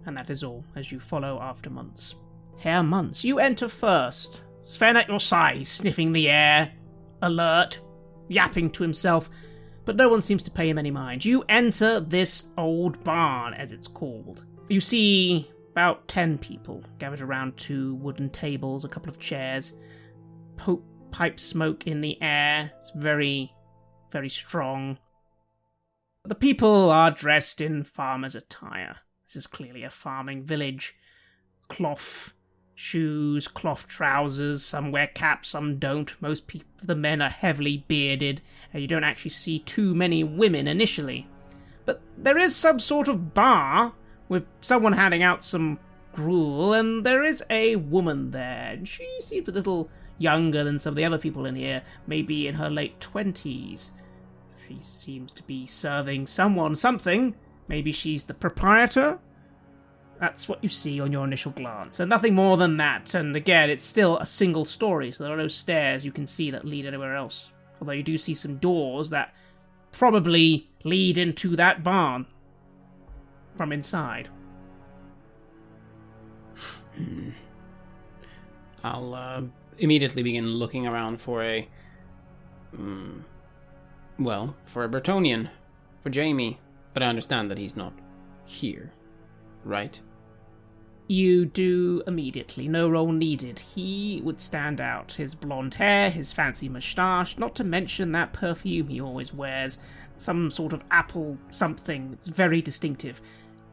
and that is all as you follow after Mons. Herr Mons, you enter first. Sven at your side, sniffing the air, alert, yapping to himself, but no one seems to pay him any mind. You enter this old barn, as it's called. You see about 10 people gathered around 2 wooden tables, a couple of chairs, pipe smoke in the air. It's very, very strong. The people are dressed in farmer's attire. This is clearly a farming village. Cloth shoes, cloth trousers, some wear caps, some don't. Most of the men are heavily bearded, and you don't actually see too many women initially. But there is some sort of bar, with someone handing out some gruel, and there is a woman there, and she seems a little younger than some of the other people in here, maybe in her late 20s. She seems to be serving someone something. Maybe she's the proprietor? That's what you see on your initial glance, and nothing more than that. And again, it's still a single story, so there are no stairs you can see that lead anywhere else. Although you do see some doors that probably lead into that barn from inside. I'll immediately begin looking around for a Bretonian, for Jamie. But I understand that he's not here, right? You do immediately. No roll needed. He would stand out. His blonde hair, his fancy moustache, not to mention that perfume he always wears. Some sort of apple something. It's very distinctive.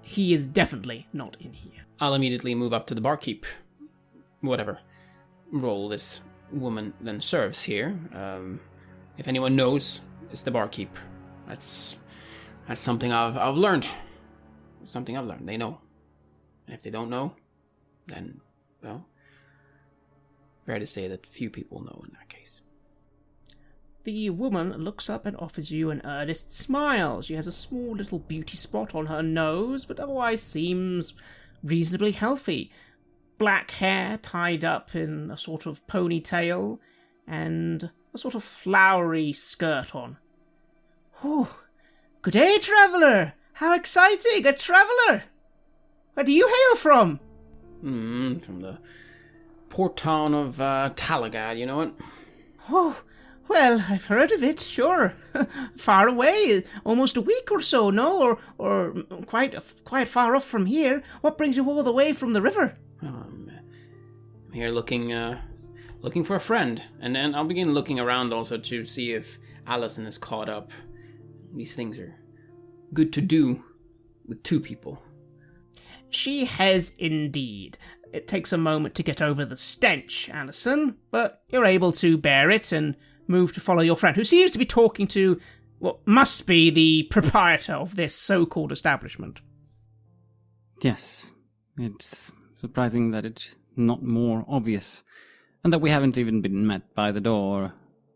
He is definitely not in here. I'll immediately move up to the barkeep. Whatever role this woman then serves here. If anyone knows, it's the barkeep. That's something I've learned. Something I've learned. They know. And if they don't know, then, well, fair to say that few people know in that case. The woman looks up and offers you an earnest smile. She has a small little beauty spot on her nose, but otherwise seems reasonably healthy. Black hair tied up in a sort of ponytail, and a sort of flowery skirt on. Oh, good day, traveller! How exciting! A traveller! Where do you hail from? From the port town of Talagad, you know it? Oh, Well, I've heard of it, sure. Far away, almost a week or so, no? Or quite far off from here. What brings you all the way from the river? I'm here looking for a friend, and then I'll begin looking around also to see if Allison is caught up. These things are good to do with two people. She has indeed. It takes a moment to get over the stench, Allison, but you're able to bear it and move to follow your friend, who seems to be talking to what must be the proprietor of this so-called establishment. Yes, it's surprising that it's not more obvious, and that we haven't even been met by the door.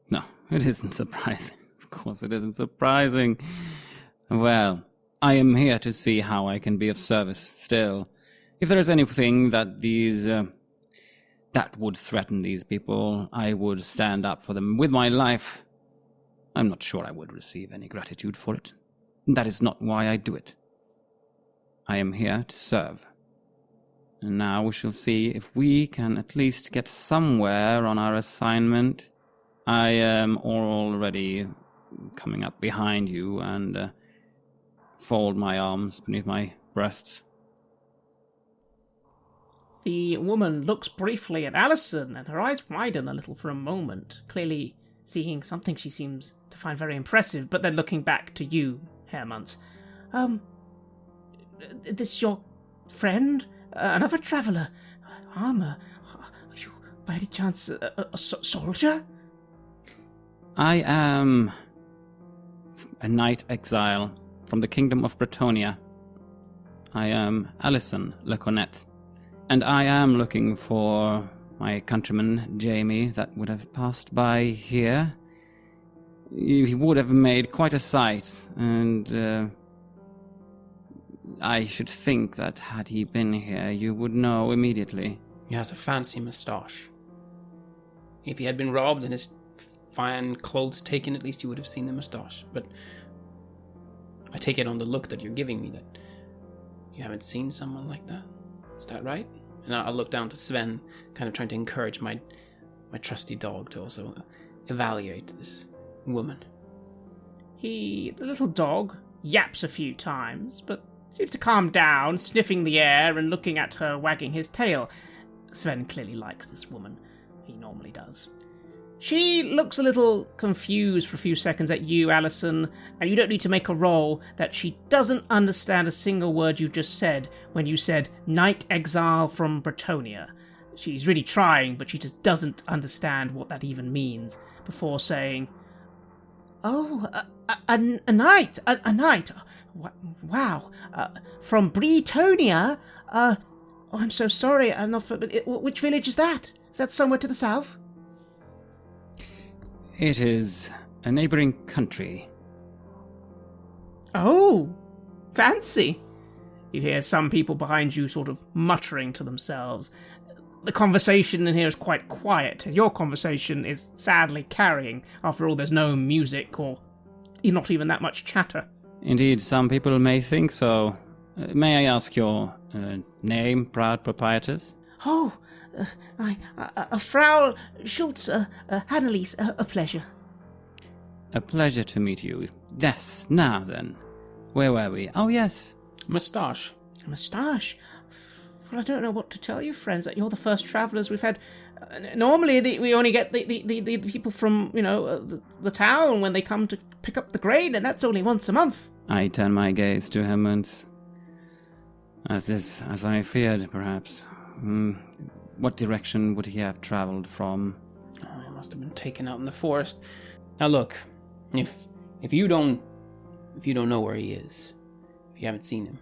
No, it isn't surprising. Of course it isn't surprising. Well, I am here to see how I can be of service still. If there is anything that that would threaten these people, I would stand up for them with my life. I'm not sure I would receive any gratitude for it. That is not why I do it. I am here to serve. And now we shall see if we can at least get somewhere on our assignment. I am already coming up behind you and fold my arms beneath my breasts. The woman looks briefly at Allison, and her eyes widen a little for a moment, clearly seeing something she seems to find very impressive, but then looking back to you, Herr Muntz. This your friend? Another traveller? Armour? Are you, by any chance, a soldier? I am a knight exile from the kingdom of Bretonia. I am Allison Le Cornet. And I am looking for my countryman, Jamie, that would have passed by here. He would have made quite a sight, and I should think that had he been here, you would know immediately. He has a fancy moustache. If he had been robbed and his fine clothes taken, at least you would have seen the moustache. But I take it on the look that you're giving me that you haven't seen someone like that. Is that right? And I'll look down to Sven, kind of trying to encourage my trusty dog to also evaluate this woman. The little dog, yaps a few times, but seems to calm down, sniffing the air and looking at her, wagging his tail. Sven clearly likes this woman. He normally does. She looks a little confused for a few seconds at you, Allison, and you don't need to make a roll that she doesn't understand a single word you just said when you said knight exile from Bretonia. She's really trying, but she just doesn't understand what that even means, before saying, "Oh, a knight, a knight. Wow. From Bretonia? Oh, I'm so sorry. I'm not. Which village is that? Is that somewhere to the south?" It is a neighboring country. Oh, fancy. You hear some people behind you sort of muttering to themselves. The conversation in here is quite quiet. Your conversation is sadly carrying. After all, there's no music or not even that much chatter. Indeed, some people may think so. May I ask your name, proud proprietors? Oh, Frau Schultz, Anneliese, a pleasure. A pleasure to meet you. Yes, now then. Where were we? Oh, yes. Moustache. A moustache? Well, I don't know what to tell you, friends. You're the first travellers we've had. Normally, we only get the people from, the town when they come to pick up the grain, and that's only once a month. I turn my gaze to her, Muntz. As I feared, perhaps. What direction would he have travelled from? Oh, he must have been taken out in the forest. Now look, if you don't know where he is, if you haven't seen him,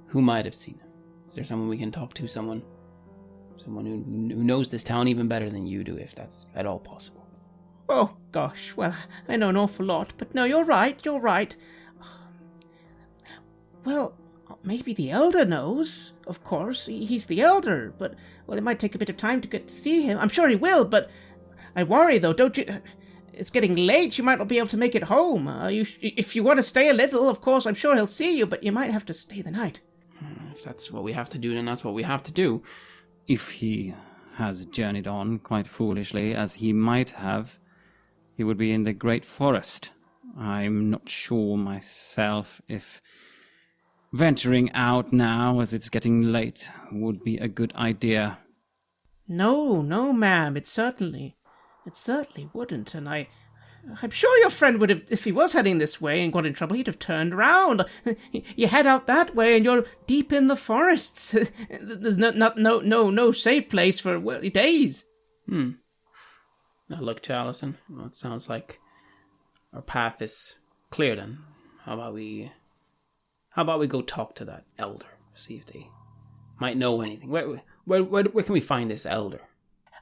who might have seen him? Is there someone we can talk to? Someone who knows this town even better than you do, if that's at all possible. Oh, gosh, well, I know an awful lot, but no, you're right. Well, maybe the Elder knows, of course. He's the Elder, but, well, it might take a bit of time to get to see him. I'm sure he will, but I worry, though, don't you? It's getting late. You might not be able to make it home. If you want to stay a little, of course, I'm sure he'll see you, but you might have to stay the night. If that's what we have to do, then that's what we have to do. If he has journeyed on quite foolishly, as he might have, he would be in the Great Forest. I'm not sure myself if venturing out now, as it's getting late, would be a good idea. No, ma'am, it certainly wouldn't, and I'm sure your friend would have, if he was heading this way and got in trouble, he'd have turned around. You head out that way and you're deep in the forests. There's no safe place for days. I look to Allison. Well, it sounds like our path is clear then. How about we go talk to that elder, see if they might know anything. Where can we find this elder?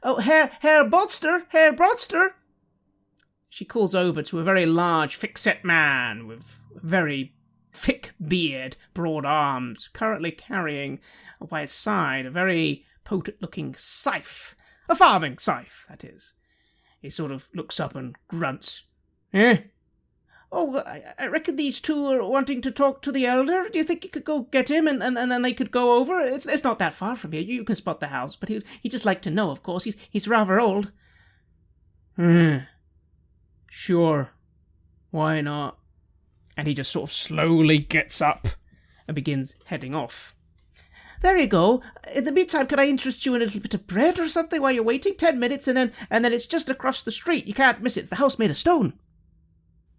Oh, Herr Brodster! She calls over to a very large, thick-set man with a very thick beard, broad arms, currently carrying by his side a very potent-looking scythe. A farming scythe, that is. He sort of looks up and grunts. Eh? Oh, I reckon these two are wanting to talk to the elder. Do you think you could go get him and then they could go over? It's not that far from here. You can spot the house, but he'd just like to know, of course. He's rather old. Sure. Why not? And he just sort of slowly gets up and begins heading off. There you go. In the meantime, could I interest you in a little bit of bread or something while you're waiting? 10 minutes and then it's just across the street. You can't miss it. It's the house made of stone.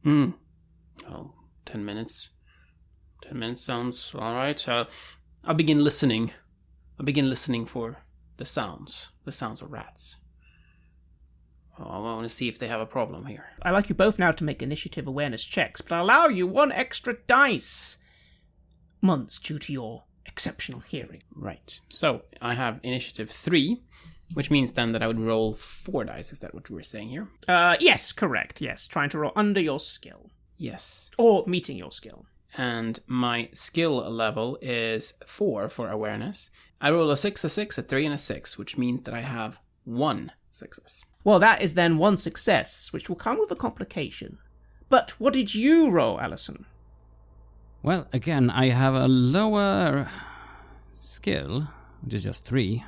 Oh, 10 minutes. 10 minutes sounds alright. I'll begin listening. For the sounds of rats. Oh, I want to see if they have a problem here. I'd like you both now to make initiative awareness checks, but I'll allow you 1 extra dice. Months due to your exceptional hearing. Right. So, I have initiative 3, which means then that I would roll 4 dice. Is that what we were saying here? Yes, correct. Yes, trying to roll under your skill. Yes. Or meeting your skill. And my skill level is 4 for awareness. I roll a 6, a 6, a 3, and a 6, which means that I have 1 success. Well, that is then 1 success, which will come with a complication. But what did you roll, Allison? Well, again, I have a lower skill, which is just 3,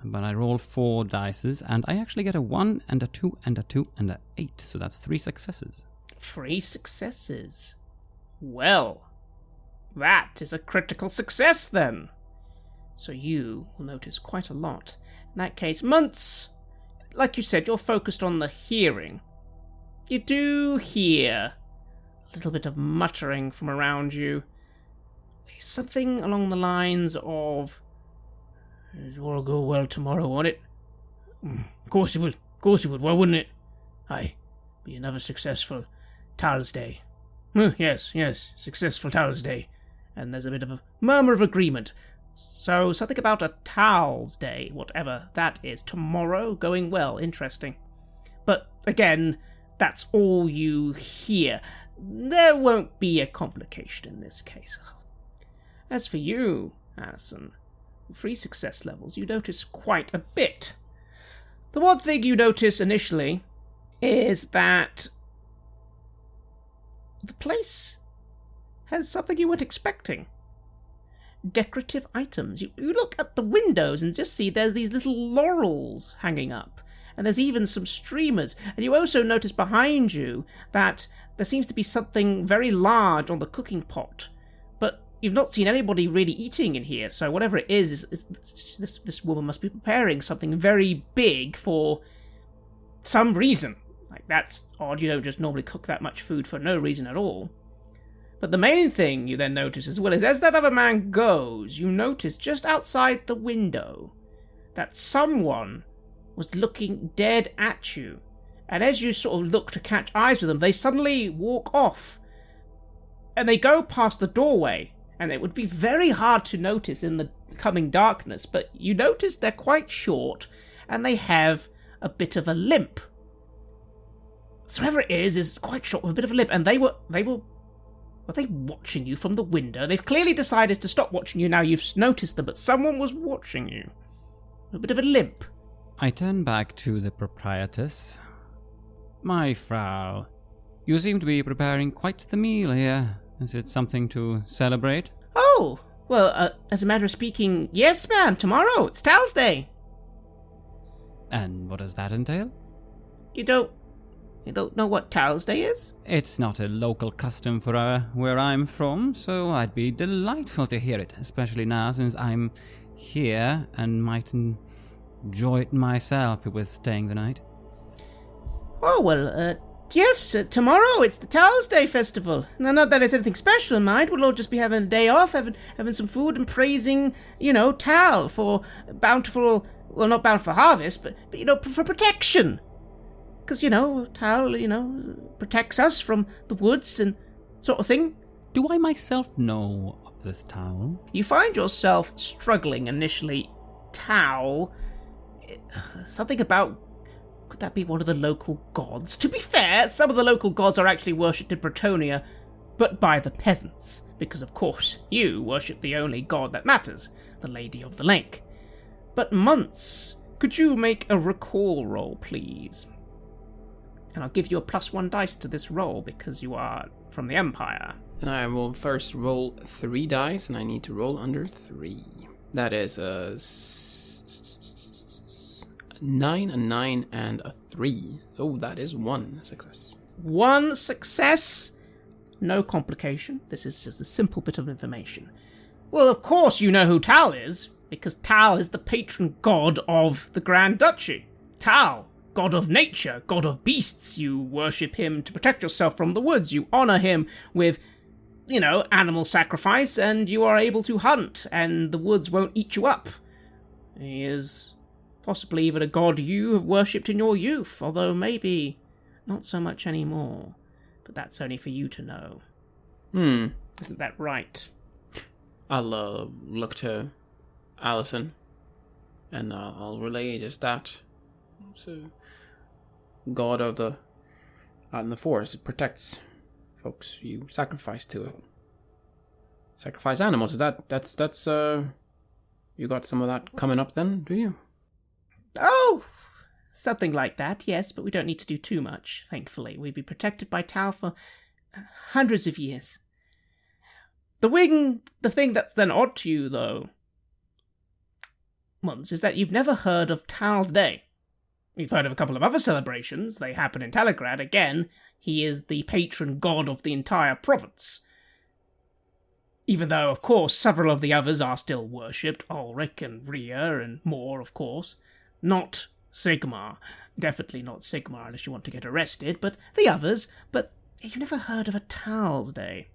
but I roll 4 dices, and I actually get a 1 and a 2 and a 2 and a 8, so that's 3 successes. 3 successes. Well, that is a critical success then. So you will notice quite a lot. In that case, Muntz, like you said, you're focused on the hearing. You do hear a little bit of muttering from around you. Something along the lines of, "It'll all go well tomorrow, won't it? Of course it would. Of course it would. Why wouldn't it? Aye, be another successful Tal's Day. Yes, successful Tal's Day." And there's a bit of a murmur of agreement. So something about a Tal's Day, whatever that is, tomorrow, going well, interesting. But again, that's all you hear. There won't be a complication in this case. As for you, Allison, 3 success levels, you notice quite a bit. The one thing you notice initially is that the place has something you weren't expecting. Decorative items. You look at the windows and just see there's these little laurels hanging up. And there's even some streamers. And you also notice behind you that there seems to be something very large on the cooking pot. But you've not seen anybody really eating in here, so whatever it is this woman must be preparing something very big for some reason. Like, that's odd. You don't just normally cook that much food for no reason at all. But the main thing you then notice as well is as that other man goes, you notice just outside the window that someone was looking dead at you. And as you sort of look to catch eyes with them, they suddenly walk off. And they go past the doorway. And it would be very hard to notice in the coming darkness, but you notice they're quite short, and they have a bit of a limp. So whoever it is quite short with a bit of a limp, and were they watching you from the window? They've clearly decided to stop watching you now you've noticed them, but someone was watching you. A bit of a limp. I turn back to the proprietress. My Frau, you seem to be preparing quite the meal here. Is it something to celebrate? Oh, well, as a matter of speaking, yes, ma'am, tomorrow. It's Tal's Day. And what does that entail? You don't You don't know what Towel's Day is? It's not a local custom for where I'm from, so I'd be delightful to hear it, especially now since I'm here and might enjoy it myself with staying the night. Oh, well, yes, tomorrow it's the Towel's Day festival. Now, not that it's anything special in mind, we'll all just be having a day off, having some food and praising, Towel for bountiful, well, not bountiful harvest, but for protection. Because, Towel, protects us from the woods and sort of thing. Do I myself know of this Towel? You find yourself struggling initially. Towel. Something about... Could that be one of the local gods? To be fair, some of the local gods are actually worshipped in Bretonia, but by the peasants. Because, of course, you worship the only god that matters, the Lady of the Lake. But Muntz, could you make a recall roll, please? And I'll give you a +1 dice to this roll because you are from the Empire. And I will first roll 3 dice, and I need to roll under 3. That is a 9, a 9, and a 3. Oh, that is 1 success. 1 success? No complication. This is just a simple bit of information. Well, of course you know who Tal is, because Tal is the patron god of the Grand Duchy. Tal, god of nature, god of beasts. You worship him to protect yourself from the woods. You honor him with, animal sacrifice, and you are able to hunt, and the woods won't eat you up. He is possibly even a god you have worshipped in your youth, although maybe not so much anymore. But that's only for you to know. Isn't that right? I'll look to Allison, and I'll relay just that. It's a god of the out in the forest. It protects folks you sacrifice to it. Sacrifice animals. Is that's you got some of that coming up then, do you? Oh, something like that, yes, but we don't need to do too much, thankfully. We'd be protected by Tal for hundreds of years. The thing that's then odd to you, though, Muntz, is that you've never heard of Tal's Day. You've heard of a couple of other celebrations. They happen in Telegrad. Again, he is the patron god of the entire province. Even though, of course, several of the others are still worshipped. Ulrich and Rhea and more, of course. Not Sigmar. Definitely not Sigmar unless you want to get arrested, but the others. But you've never heard of a Tal's Day.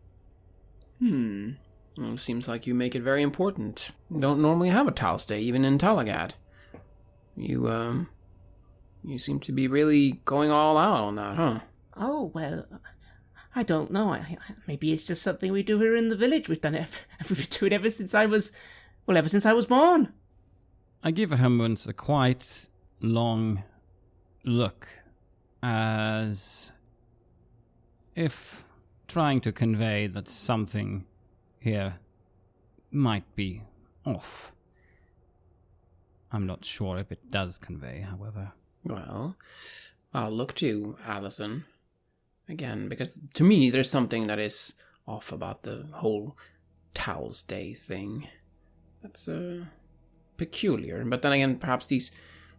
Well, seems like you make it very important. Don't normally have a Tal's Day, even in Talagad. You seem to be really going all out on that, huh? Oh, well, I don't know. Maybe it's just something we do here in the village. We've done it. We've do it ever since I was born. I give Hermunds a quite long look, as if trying to convey that something here might be off. I'm not sure if it does convey, however. Well, I'll look to Allison again, because to me there's something that is off about the whole Towel's Day thing. That's peculiar. But then again, perhaps these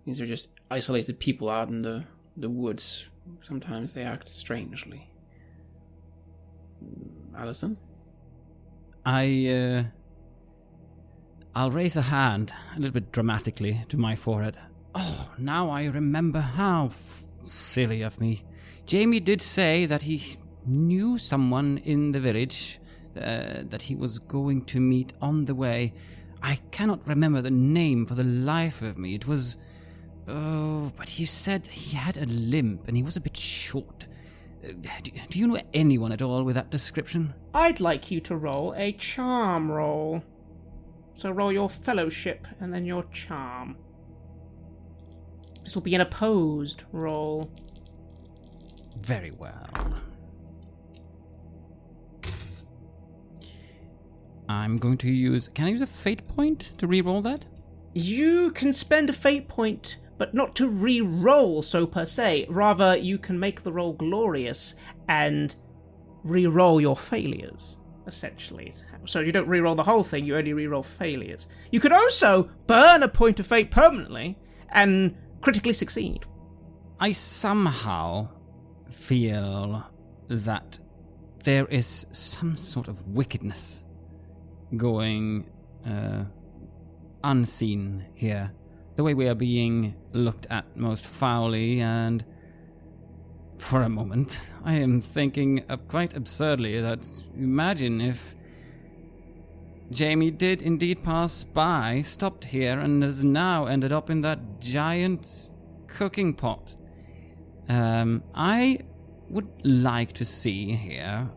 are just isolated people out in the woods. Sometimes they act strangely. Allison? I'll raise a hand, a little bit dramatically, to my forehead. Oh, now I remember how silly of me. Jamie did say that he knew someone in the village that he was going to meet on the way. I cannot remember the name for the life of me. It was... Oh, but he said he had a limp and he was a bit short. Do you know anyone at all with that description? I'd like you to roll a charm roll. So roll your fellowship and then your charm. This will be an opposed roll. Very well. I'm going to use... Can I use a fate point to re-roll that? You can spend a fate point, but not to re-roll so per se. Rather, you can make the roll glorious and re-roll your failures, essentially. So you don't re-roll the whole thing, you only re-roll failures. You could also burn a point of fate permanently and critically succeed. I somehow feel that there is some sort of wickedness going unseen here. The way we are being looked at most foully, and for a moment I am thinking quite absurdly that imagine if Jamie did indeed pass by, stopped here, and has now ended up in that giant cooking pot. I would like to see here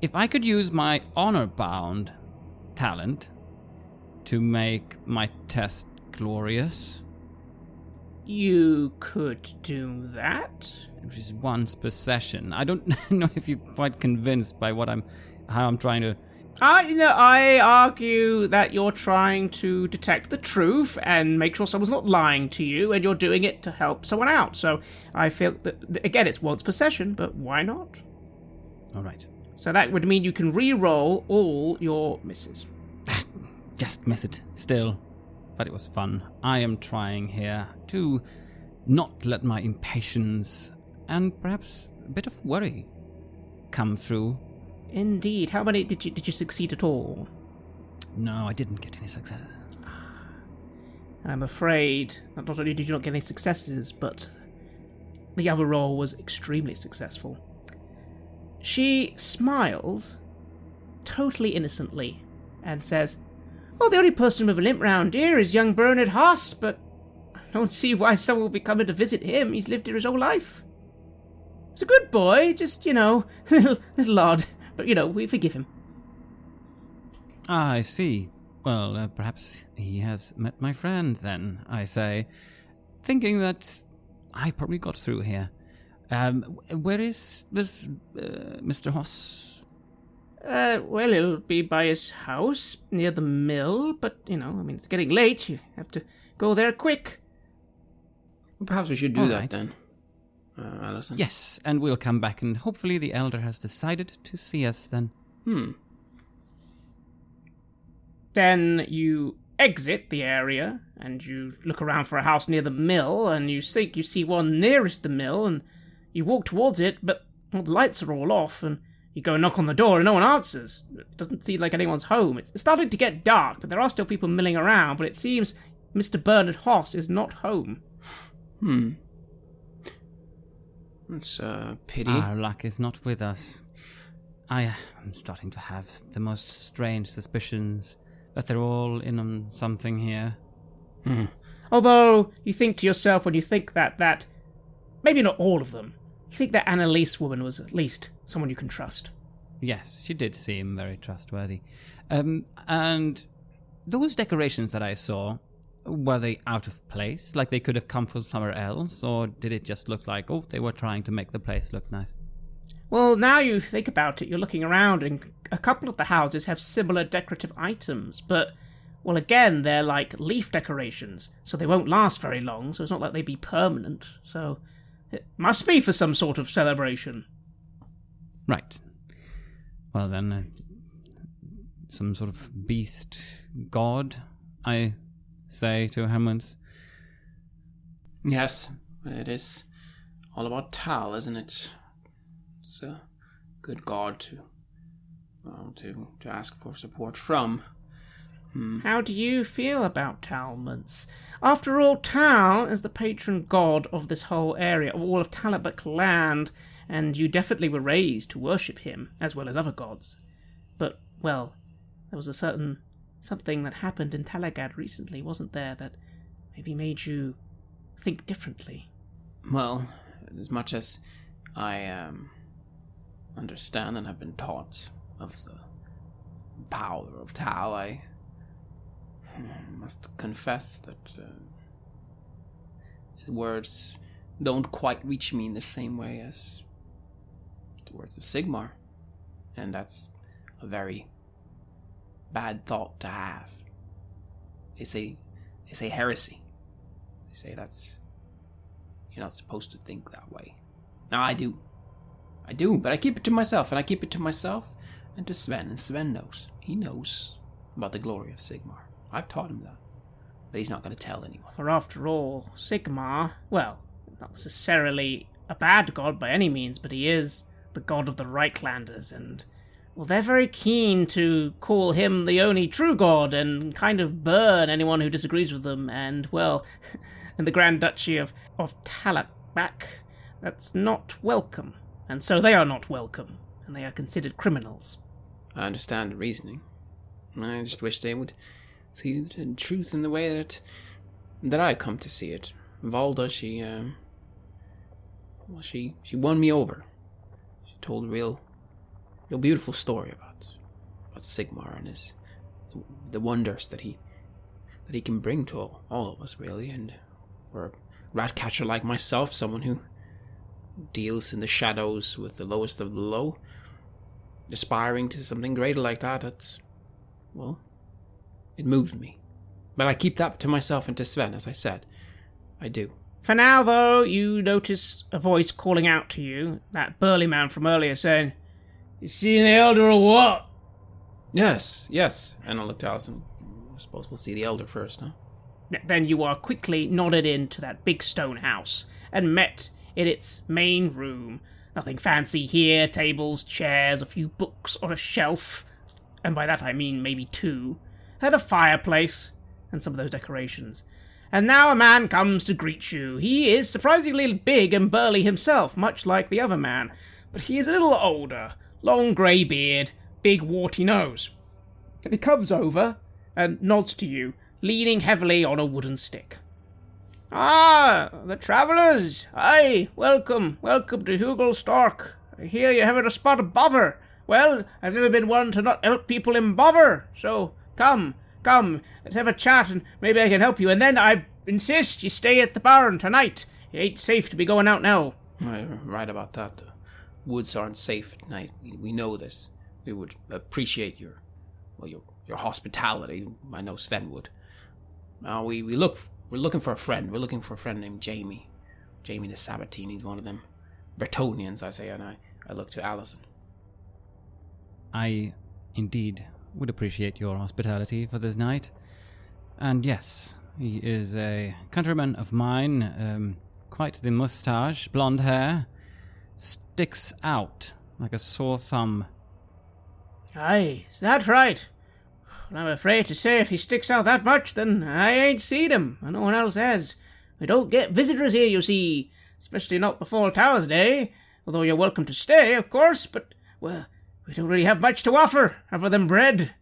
if I could use my honor-bound talent to make my test glorious. You could do that. Which is once per session. I don't know if you're quite convinced by how I'm trying to... I argue that you're trying to detect the truth and make sure someone's not lying to you, and you're doing it to help someone out. So I feel that, again, it's once per session, but why not? All right. So that would mean you can re-roll all your misses. Just miss it, still. But it was fun. I am trying here to not let my impatience and perhaps a bit of worry come through. Indeed. How many did you succeed at all? No, I didn't get any successes. I'm afraid not only did you not get any successes, but the other roll was extremely successful. She smiles, totally innocently, and says, "Oh, the only person with a limp round here is young Bernard Haas, but I don't see why someone would be coming to visit him. He's lived here his whole life. He's a good boy, just, little odd, but, we forgive him." Ah, I see. Well, perhaps he has met my friend, then, I say, thinking that I probably got through here. Where is this Mr. Haas? Well, he'll be by his house near the mill, but, it's getting late. You have to go there quick. Perhaps we should do that then, Alison. Yes, and we'll come back, and hopefully the elder has decided to see us then. Then you exit the area, and you look around for a house near the mill, and you think you see one nearest the mill, and you walk towards it, but the lights are all off, and you go and knock on the door, and no one answers. It doesn't seem like anyone's home. It's starting to get dark, but there are still people milling around, but it seems Mr. Bernard Haas is not home. That's a pity. Our luck is not with us. I am starting to have the most strange suspicions that they're all in on something here. Although, you think to yourself when you think that maybe not all of them, you think that Annalise woman was at least someone you can trust. Yes, she did seem very trustworthy. And those decorations that I saw, were they out of place? Like they could have come from somewhere else? Or did it just look like, they were trying to make the place look nice? Well, now you think about it, you're looking around, and a couple of the houses have similar decorative items, but, well, again, they're like leaf decorations, so they won't last very long, so it's not like they'd be permanent, so it must be for some sort of celebration. Right. Well then, some sort of beast god, I say to Hermans. Yes, it is all about Tal, isn't it? It's a good god to ask for support from. How do you feel about Talmans? After all, Tal is the patron god of this whole area, of all of Talabuk land, and you definitely were raised to worship him, as well as other gods. But, well, there was something that happened in Talagad recently, wasn't there, that maybe made you think differently? Well, as much as I understand and have been taught of the power of Tal, I must confess that his words don't quite reach me in the same way as the words of Sigmar. And that's a very bad thought to have. They say heresy. They say you're not supposed to think that way. Now I do, but I keep it to myself, and I keep it to myself and to Sven, and Sven knows. He knows about the glory of Sigmar. I've taught him that, but he's not going to tell anyone. For after all, Sigmar, well, not necessarily a bad god by any means, but he is the god of the Reichlanders, and, well, they're very keen to call him the only true god and kind of burn anyone who disagrees with them, and, well, in the Grand Duchy of Talakbak, that's not welcome, and so they are not welcome, and they are considered criminals. I understand the reasoning. I just wish they would see the truth in the way that I come to see it. Valda, she won me over. She told a real beautiful story about Sigmar and the wonders that he can bring to all of us, really. And for a rat catcher like myself, someone who deals in the shadows with the lowest of the low, aspiring to something greater like that, well, it moved me. But I keep that to myself and to Sven, as I said. I do. For now, though, you notice a voice calling out to you, that burly man from earlier, saying, "You seen the Elder or what?" Yes. And I looked to Alison. I suppose we'll see the Elder first, huh? Then you are quickly nodded into that big stone house, and met in its main room. Nothing fancy here, tables, chairs, a few books on a shelf, and by that I mean maybe 2, and a fireplace, and some of those decorations. And now a man comes to greet you. He is surprisingly big and burly himself, much like the other man, but he is a little older, long grey beard, big warty nose. And he comes over and nods to you, leaning heavily on a wooden stick. "Ah, the travellers! Aye, welcome to Hugelstork. I hear you're having a spot of bother. Well, I've never been one to not help people in bother, so come, let's have a chat and maybe I can help you, and then I insist you stay at the barn tonight. It ain't safe to be going out now." You're right about that. The woods aren't safe at night. We know this. We would appreciate your hospitality. I know Sven would. Now, we're looking for a friend. We're looking for a friend named Jamie. Jamie the Sabatine. He's one of them Bretonians, I say, and I look to Alison. I indeed would appreciate your hospitality for this night. And yes, he is a countryman of mine, quite the moustache, blonde hair, sticks out like a sore thumb. "Aye, is that right? Well, I'm afraid to say if he sticks out that much, then I ain't seen him, and no one else has. We don't get visitors here, you see, especially not before Towers Day, although you're welcome to stay, of course, but, well, we don't really have much to offer, other than bread.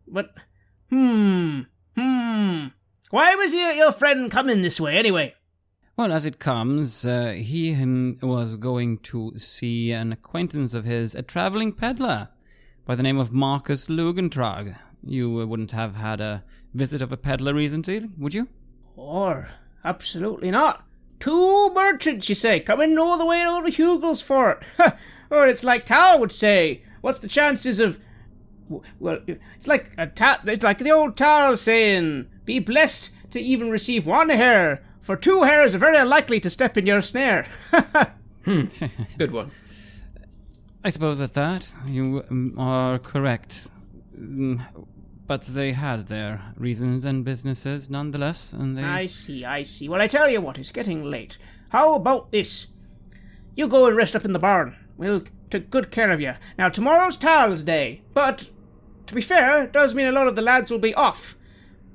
But, why was your friend coming this way, anyway?" Well, as it comes, he was going to see an acquaintance of his, a travelling peddler, by the name of Marcus Lugentrag. You wouldn't have had a visit of a peddler recently, would you? Or, absolutely not. 2 merchants, you say, coming all the way over to Hugels for it. Or it's like Tal would say, what's the chances of... Well, it's like the old Tal saying, be blessed to even receive 1 hare, for 2 hares are very unlikely to step in your snare. Good one. I suppose at that, you are correct. But they had their reasons and businesses nonetheless, and they... I see. Well, I tell you what, it's getting late. How about this? You go and rest up in the barn. We'll take good care of you. Now, tomorrow's Tal's Day, but, to be fair, it does mean a lot of the lads will be off.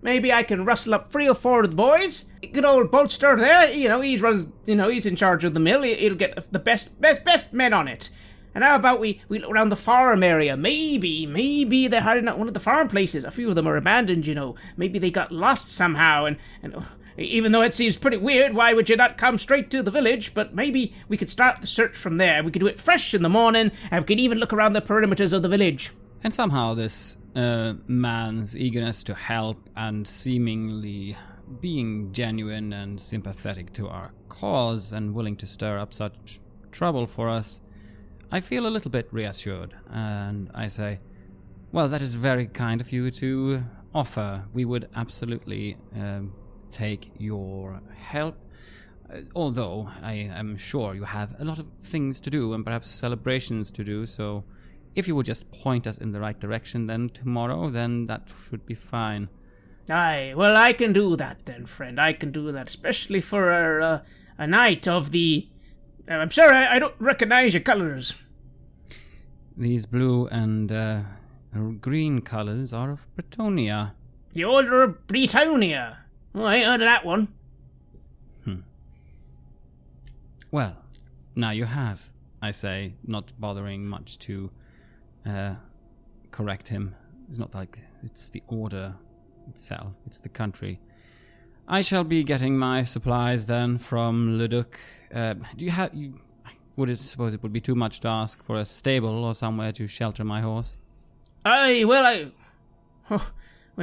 Maybe I can rustle up 3 or 4 of the boys. Good old Bolster there, he's in charge of the mill. He'll get the best men on it. And how about we look around the farm area? Maybe they're hiding at one of the farm places. A few of them are abandoned, Maybe they got lost somehow, and even though it seems pretty weird, why would you not come straight to the village? But maybe we could start the search from there. We could do it fresh in the morning, and we could even look around the perimeters of the village. And somehow this man's eagerness to help and seemingly being genuine and sympathetic to our cause and willing to stir up such trouble for us, I feel a little bit reassured, and I say, well, that is very kind of you to offer. We would absolutely take your help, although I am sure you have a lot of things to do and perhaps celebrations to do, so if you would just point us in the right direction then tomorrow, then that should be fine. Aye, well, I can do that then, friend. I can do that, especially for our a knight of the... I'm sorry, I don't recognize your colours. These blue and green colours are of Bretonia. The Order of Bretonia. Oh, I ain't heard of that one. Well, now you have, I say, not bothering much to correct him. It's not like it's the Order itself, it's the country. I shall be getting my supplies then from Leduc. Do you have... I suppose it would be too much to ask for a stable or somewhere to shelter my horse? We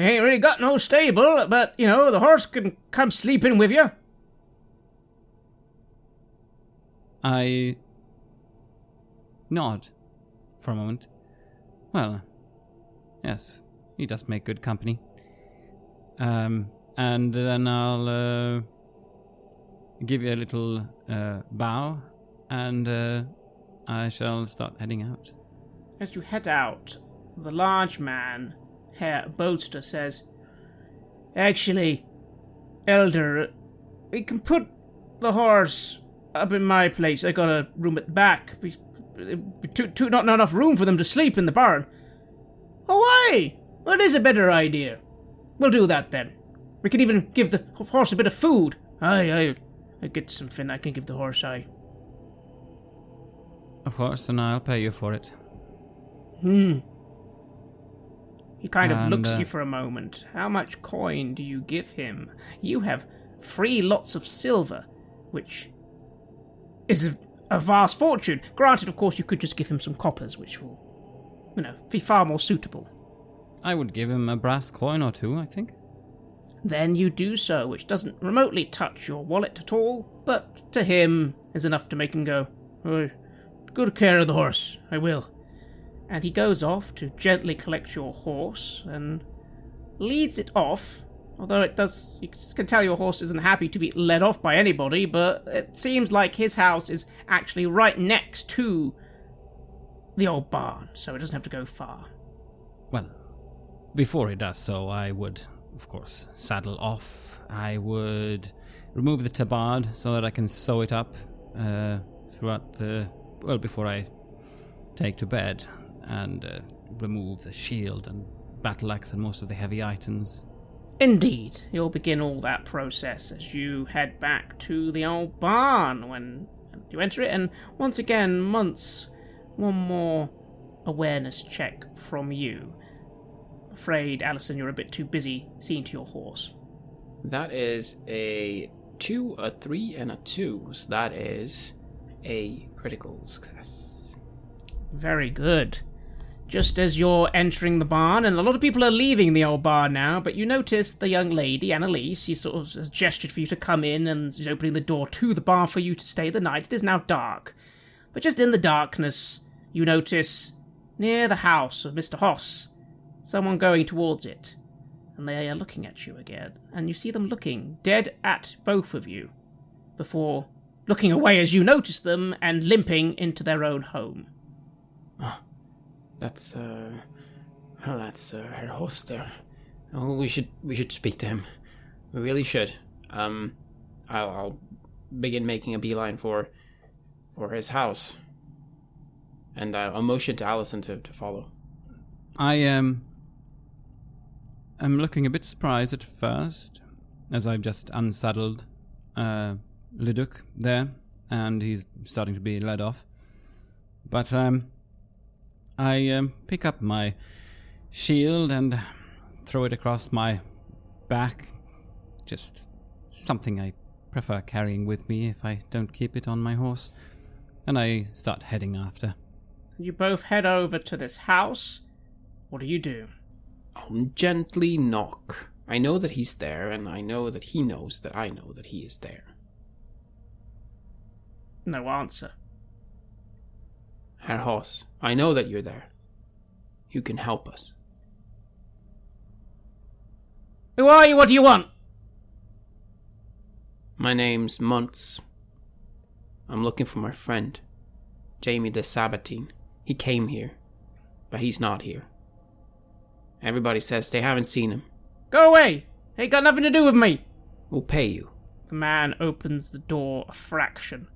ain't really got no stable, but, the horse can come sleeping with you. I nod for a moment. Well, yes, he does make good company. And then I'll give you a little bow, and I shall start heading out. As you head out, the large man, Herr Boaster, says, "Actually, Elder, we can put the horse up in my place. I got a room at the back. Not enough room for them to sleep in the barn." "Oh, aye! Well, it is a better idea. We'll do that then. We can even give the horse a bit of food. I get something I can give the horse, aye." Of course, and I'll pay you for it. He kind of looks at you for a moment. How much coin do you give him? You have 3 lots of silver, which is a vast fortune. Granted, of course, you could just give him some coppers, which will, be far more suitable. I would give him a brass coin or 2, I think. Then you do so, which doesn't remotely touch your wallet at all, but to him is enough to make him go, "Oh, good care of the horse, I will." And he goes off to gently collect your horse and leads it off, although you can tell your horse isn't happy to be led off by anybody, but it seems like his house is actually right next to the old barn, so it doesn't have to go far. Well, before he does so, I would, of course, saddle off. I would remove the tabard so that I can sew it up before I take to bed, and remove the shield and battle axe and most of the heavy items. Indeed, you'll begin all that process as you head back to the old barn when you enter it, and once again, Muntz, one more awareness check from you. Afraid, Alison, you're a bit too busy seeing to your horse. That is a 2, a 3, and a 2, so that is a critical success. Very good. Just as you're entering the barn, and a lot of people are leaving the old barn now, but you notice the young lady, Annalise, she sort of has gestured for you to come in, and she's opening the door to the barn for you to stay the night. It is now dark. But just in the darkness, you notice, near the house of Mr. Hoss, someone going towards it. And they are looking at you again, and you see them looking dead at both of you, before looking away as you notice them, and limping into their own home. That's her host there. Oh, we should speak to him. We really should. I'll begin making a beeline for his house, and I'll motion to Allison to follow. I'm looking a bit surprised at first, as I've just unsaddled Leduc there, and he's starting to be led off. But I pick up my shield and throw it across my back. Just something I prefer carrying with me if I don't keep it on my horse. And I start heading after. You both head over to this house. What do you do? I'll gently knock. I know that he's there, and I know that he knows that I know that he is there. No answer. Herr Hoss, I know that you're there. You can help us. Who are you? What do you want? My name's Muntz. I'm looking for my friend, Jamie de Sabatine. He came here, but he's not here. Everybody says they haven't seen him. Go away! Ain't got nothing to do with me. We'll pay you. The man opens the door a fraction.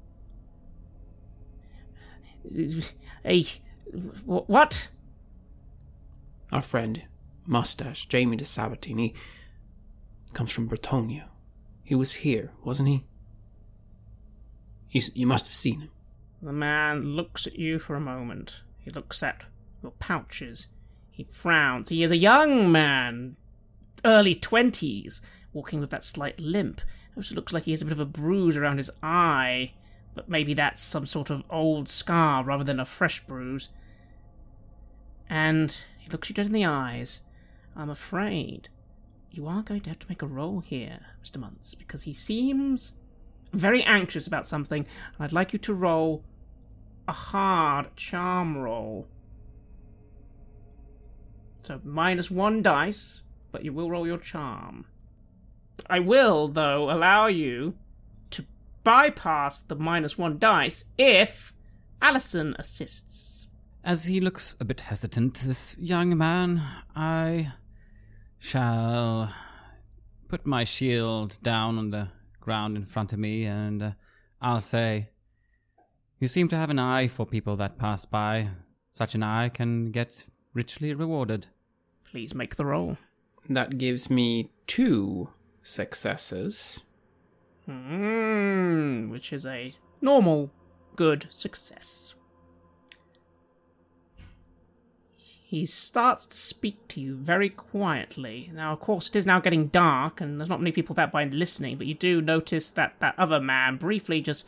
Hey, what? Our friend, Mustache, Jamie de Sabatine, he comes from Bretonia. He was here, wasn't he? You must have seen him. The man looks at you for a moment. He looks at your pouches. He frowns. He is a young man, early 20s, walking with that slight limp. It also looks like he has a bit of a bruise around his eye, but maybe that's some sort of old scar rather than a fresh bruise. And he looks you dead in the eyes. I'm afraid you are going to have to make a roll here, Mr. Muntz, because he seems very anxious about something, and I'd like you to roll a hard charm roll. So -1 dice, but you will roll your charm. I will, though, allow you to bypass the -1 dice if Allison assists. As he looks a bit hesitant, this young man, I shall put my shield down on the ground in front of me, and I'll say, "You seem to have an eye for people that pass by. Such an eye can get richly rewarded." Please make the roll. That gives me 2 successes. Which is a normal, good success. He starts to speak to you very quietly. Now, of course, it is now getting dark, and there's not many people that by listening, but you do notice that that other man, briefly just,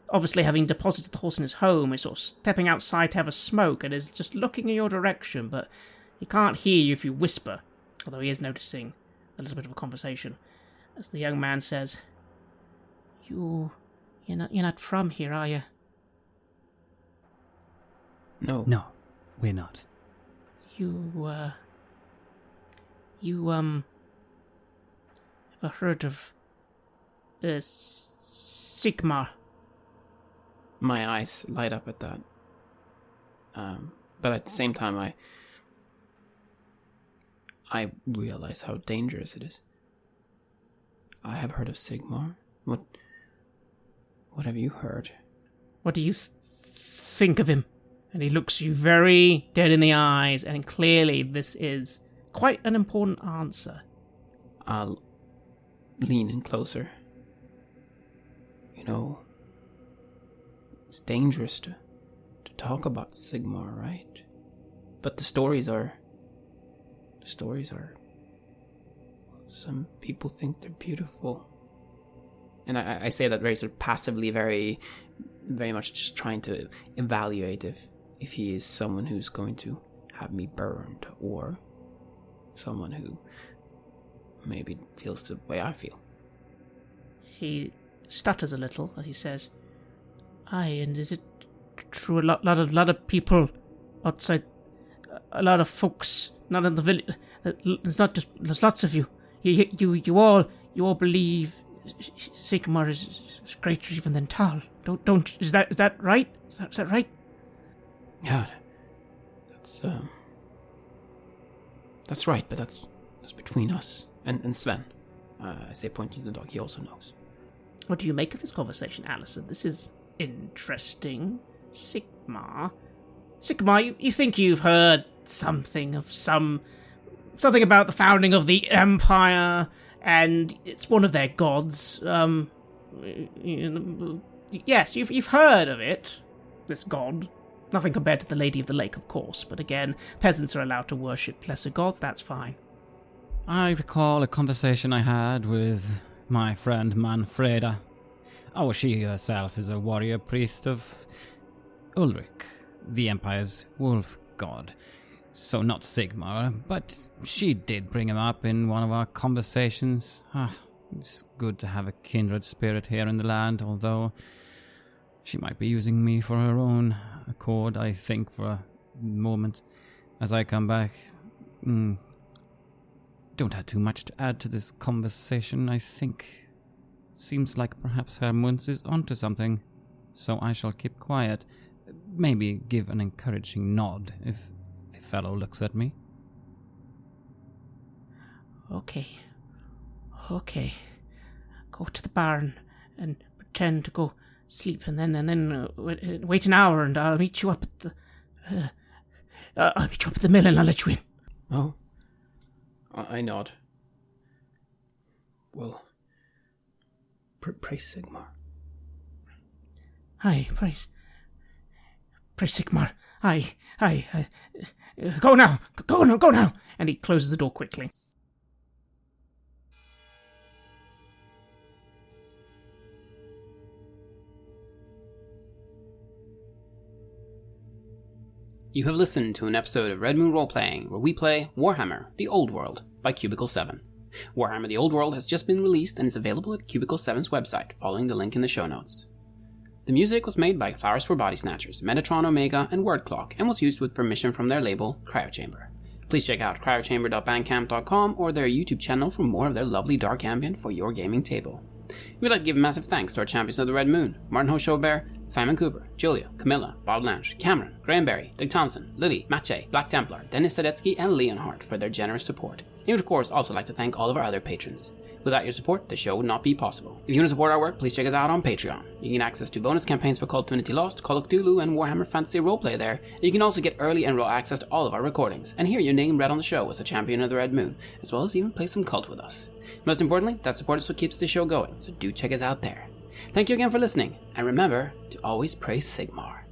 obviously having deposited the horse in his home, is sort of stepping outside to have a smoke, and is just looking in your direction, but he can't hear you if you whisper, although he is noticing a little bit of a conversation. As the young man says, You're not from here, are you? No. No, we're not. You ever heard of Sigmar? My eyes light up at that. But at the same time, I realize how dangerous it is. I have heard of Sigmar. What have you heard? What do you think of him? And he looks you very dead in the eyes, and clearly this is quite an important answer. I'll lean in closer. You know, it's dangerous to talk about Sigmar, right? But the stories are... Some people think they're beautiful. And I say that very sort of passively, very, very much just trying to evaluate if he is someone who's going to have me burned, or someone who maybe feels the way I feel. He stutters a little as he says, "Aye, and is it true? A lot of people outside, a lot of folks, not in the village. There's lots of you. You all believe Sigmar is greater even than Tal. Don't is that right? Is that right?" Yeah, that's right, but that's between us and Sven. I say, pointing to the dog. He also knows. What do you make of this conversation, Allison? This is interesting. Sigmar, you think you've heard something about the founding of the Empire, and it's one of their gods. Yes, you've heard of it, this god. Nothing compared to the Lady of the Lake, of course, but again, peasants are allowed to worship lesser gods, that's fine. I recall a conversation I had with my friend Manfreda. Oh, she herself is a warrior priest of Ulrich, the Empire's wolf god. So not Sigmar, but she did bring him up in one of our conversations. It's good to have a kindred spirit here in the land, although she might be using me for her own accord, I think, for a moment as I come back. Don't have too much to add to this conversation, I think. Seems like perhaps Herr Muntz is onto something, so I shall keep quiet. Maybe give an encouraging nod if the fellow looks at me. Okay. go to the barn and pretend to go sleep, and then wait an hour, and I'll meet you up at the mill, and I'll let you in. Oh. I nod. Well, praise Sigmar. Aye, praise Sigmar. Aye. Go now. And he closes the door quickly. You have listened to an episode of Red Moon Roleplaying, where we play Warhammer, The Old World, by Cubicle 7. Warhammer The Old World has just been released and is available at Cubicle 7's website, following the link in the show notes. The music was made by Flowers for Body Snatchers, Metatron Omega, and Wordclock, and was used with permission from their label, Cryochamber. Please check out cryochamber.bandcamp.com or their YouTube channel for more of their lovely dark ambient for your gaming table. We'd like to give massive thanks to our champions of the Red Moon, Martin Heuschober, Simon Cooper, Julia, Camilla, Bob Lange, Cameron, Graham Barey, Dick Thomson, Lily, Maciej, Black Templar, Dennis Sadecki, and Leonhardt for their generous support. And of course, also like to thank all of our other patrons. Without your support, the show would not be possible. If you want to support our work, please check us out on Patreon. You can get access to bonus campaigns for Cult Divinity Lost, Call of Cthulhu, and Warhammer Fantasy Roleplay there. And you can also get early and raw access to all of our recordings, and hear your name read on the show as a champion of the Red Moon, as well as even play some Cult with us. Most importantly, that support is what keeps the show going, so do check us out there. Thank you again for listening, and remember to always praise Sigmar.